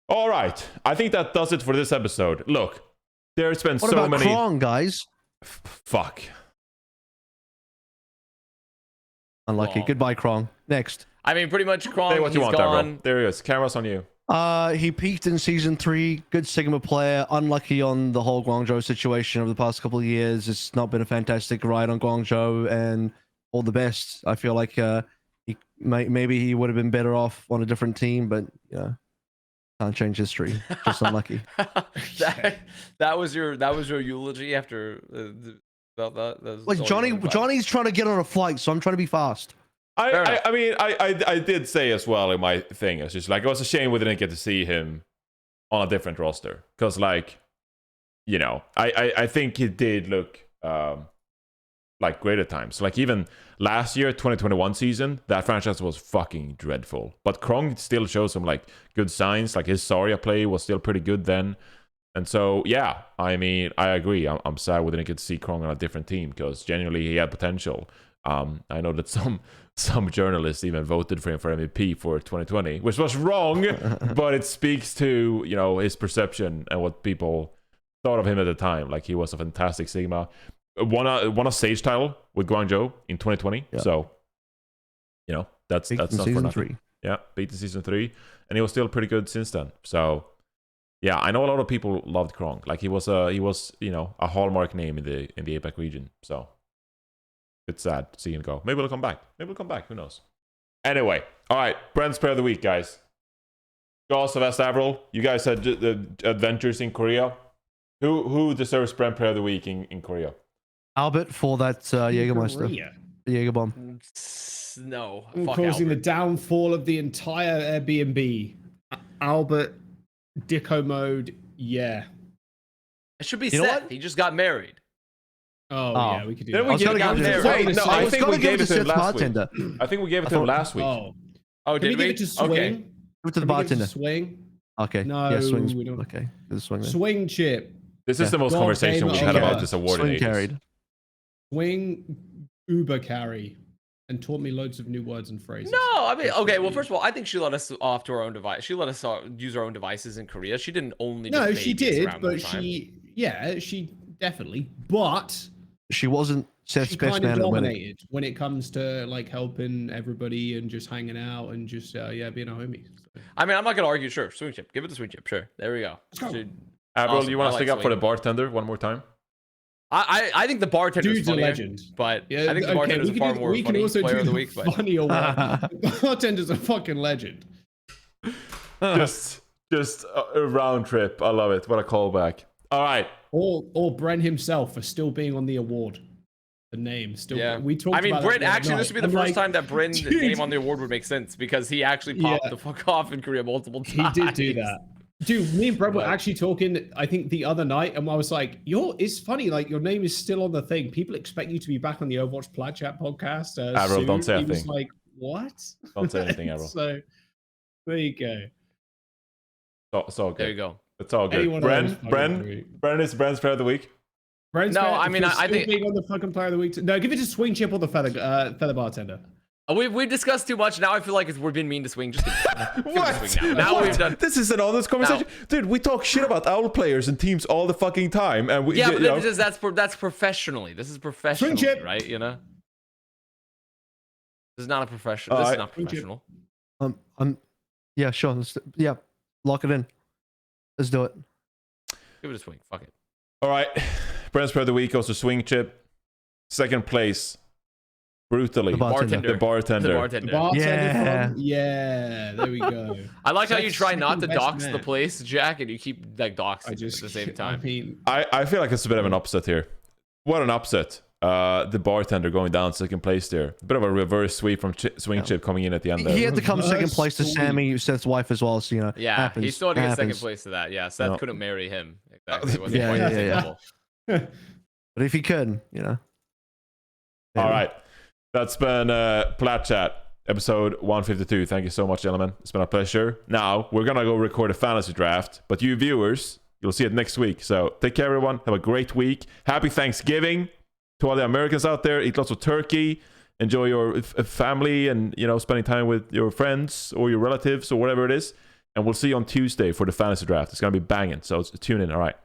All right, I think that does it for this episode. Look, there's been what so about many. Krong, guys? Fuck. Unlucky. Krong. Goodbye, Krong. Next. I mean, pretty much Krong. Say what you want, gone. Avro. There he is. Camera's on you. He peaked in season 3. Good Sigma player. Unlucky on the whole Guangzhou situation over the past couple of years. It's not been a fantastic ride on Guangzhou, and all the best. I feel like maybe he would have been better off on a different team, but can't change history. Just unlucky. that was your eulogy after that. Like Johnny's trying to get on a flight, so I'm trying to be fast. I mean, I did say as well in my thing, it's just like, it was a shame we didn't get to see him on a different roster, because like, I think he did look like great at times. Like, even last year, 2021 season, that franchise was fucking dreadful, but Krong still shows some like good signs. Like, his Zarya play was still pretty good then. And so, yeah, I mean, I agree. I'm sad we didn't get to see Krong on a different team, because genuinely he had potential. I know that some journalists even voted for him for MVP for 2020, which was wrong, but it speaks to, his perception and what people thought of him at the time. Like, he was a fantastic Sigma. Won a Sage title with Guangzhou in 2020. Yeah. So, that's not for nothing. 3. Yeah, beat the season 3, and he was still pretty good since then. So, yeah, I know a lot of people loved Krong. Like, he was a hallmark name in the APAC region. So it's sad to see him go. Maybe he'll come back. Who knows? Anyway, all right. Bren's player of the week, guys. Jaws of AVRL. You guys had the adventures in Korea. Who deserves Bren player of the week in Korea? Albert for that Jägermeister. Jaeger bomb. No. Causing the downfall of the entire Airbnb. Albert, Dicko mode. Yeah. It should be set. He just got married. Oh, yeah, we could do that. I think we gave it to him last week. I think we gave it to him last week. Oh, did we? Give it to Swing? Okay. Give it to the bartender. Swing? Okay. No, yeah, swing's, we don't. Okay. Swing, Swing chip. This is the most conversation we've had about this award. Swing carried. Swing Uber carry and taught me loads of new words and phrases. No, I mean, okay. Well, first of all, I think she let us off to our own device. She let us use our own devices in Korea. She didn't only. No, she did, but she definitely. But she wasn't Seth's She best kind of man at winning. dominated when it comes to like helping everybody and just hanging out and just being a homie. So. I mean, I'm not gonna argue. Sure, swing chip. Give it the swing chip. Sure. There we go. Let's go. Should- Avril, Awesome. you want I to like stick up for the swinging. bartender one more time? I think the bartender's Dude's a funnier, legend. but Yeah, I think the bartender's we far can, more we can funny also player do of the the week. But funny award. The bartender's a fucking legend. just a round trip. I love it. What a callback. All right. Or Bren himself for still being on the award. The name still. yeah, We talked. I mean, about that Bren. the other Actually, this night. would be the I'm first time that Bren's dude. name on the award would make sense because he actually popped Yeah. the fuck off in Korea multiple He times. did do that. Dude, me and Brett were But- actually talking, I think, the other night, and I was like, it's funny, like, your name is still on the thing. People expect you to be back on the Overwatch Plat Chat podcast. Avril, don't say a He was thing. like, what? Don't say anything, Avril. So, there you go. It's all good. There you go. It's all good. Any one of those fucking Bren is Bren's player of the week. Brent's No, better I mean, for I still think- being on the fucking player of the week. No, give it to Swing Chip or the feather bartender. We've discussed too much. Now I feel like we're being mean to swing. Just give it to swing now. Now What? we've done. This is an honest conversation, dude. We talk shit about owl players and teams all the fucking time, and we Yeah, you but know, that's professionally. This is professional, chip. right? You know, this is not a professional. This is not Swing chip. professional. Yeah, sure. Lock it in. Let's do it. Give it a swing. Fuck it. all right. Bren's player of the week goes to Swing Chip. Second place, brutally, The bartender. the bartender. The bartender. The bartender Yeah. from, there we go. I like how you That's try not to second best dox the man. place, Jack, and you keep like doxing at the same time. I mean, I feel like it's a bit of an upset here. What an upset. The bartender going down second place there. A bit of a reverse sweep from Swing Chip coming in at the end there. He had to come second Reverse place to sweep. Sammy, Seth's wife as well. So you know, Yeah, happens, he still had to get second happens. place to that. Yeah, Seth No. couldn't marry him. Exactly. It wasn't Yeah, quite yeah, the same yeah. level. But if he could, you know. All right. That's been Plat Chat, episode 152. Thank you so much, gentlemen. It's been a pleasure. Now, we're going to go record a fantasy draft, but you viewers, you'll see it next week. So take care, everyone. Have a great week. Happy Thanksgiving to all the Americans out there. Eat lots of turkey. Enjoy your family and, you know, spending time with your friends or your relatives or whatever it is. And we'll see you on Tuesday for the fantasy draft. It's going to be banging. So tune in. All right.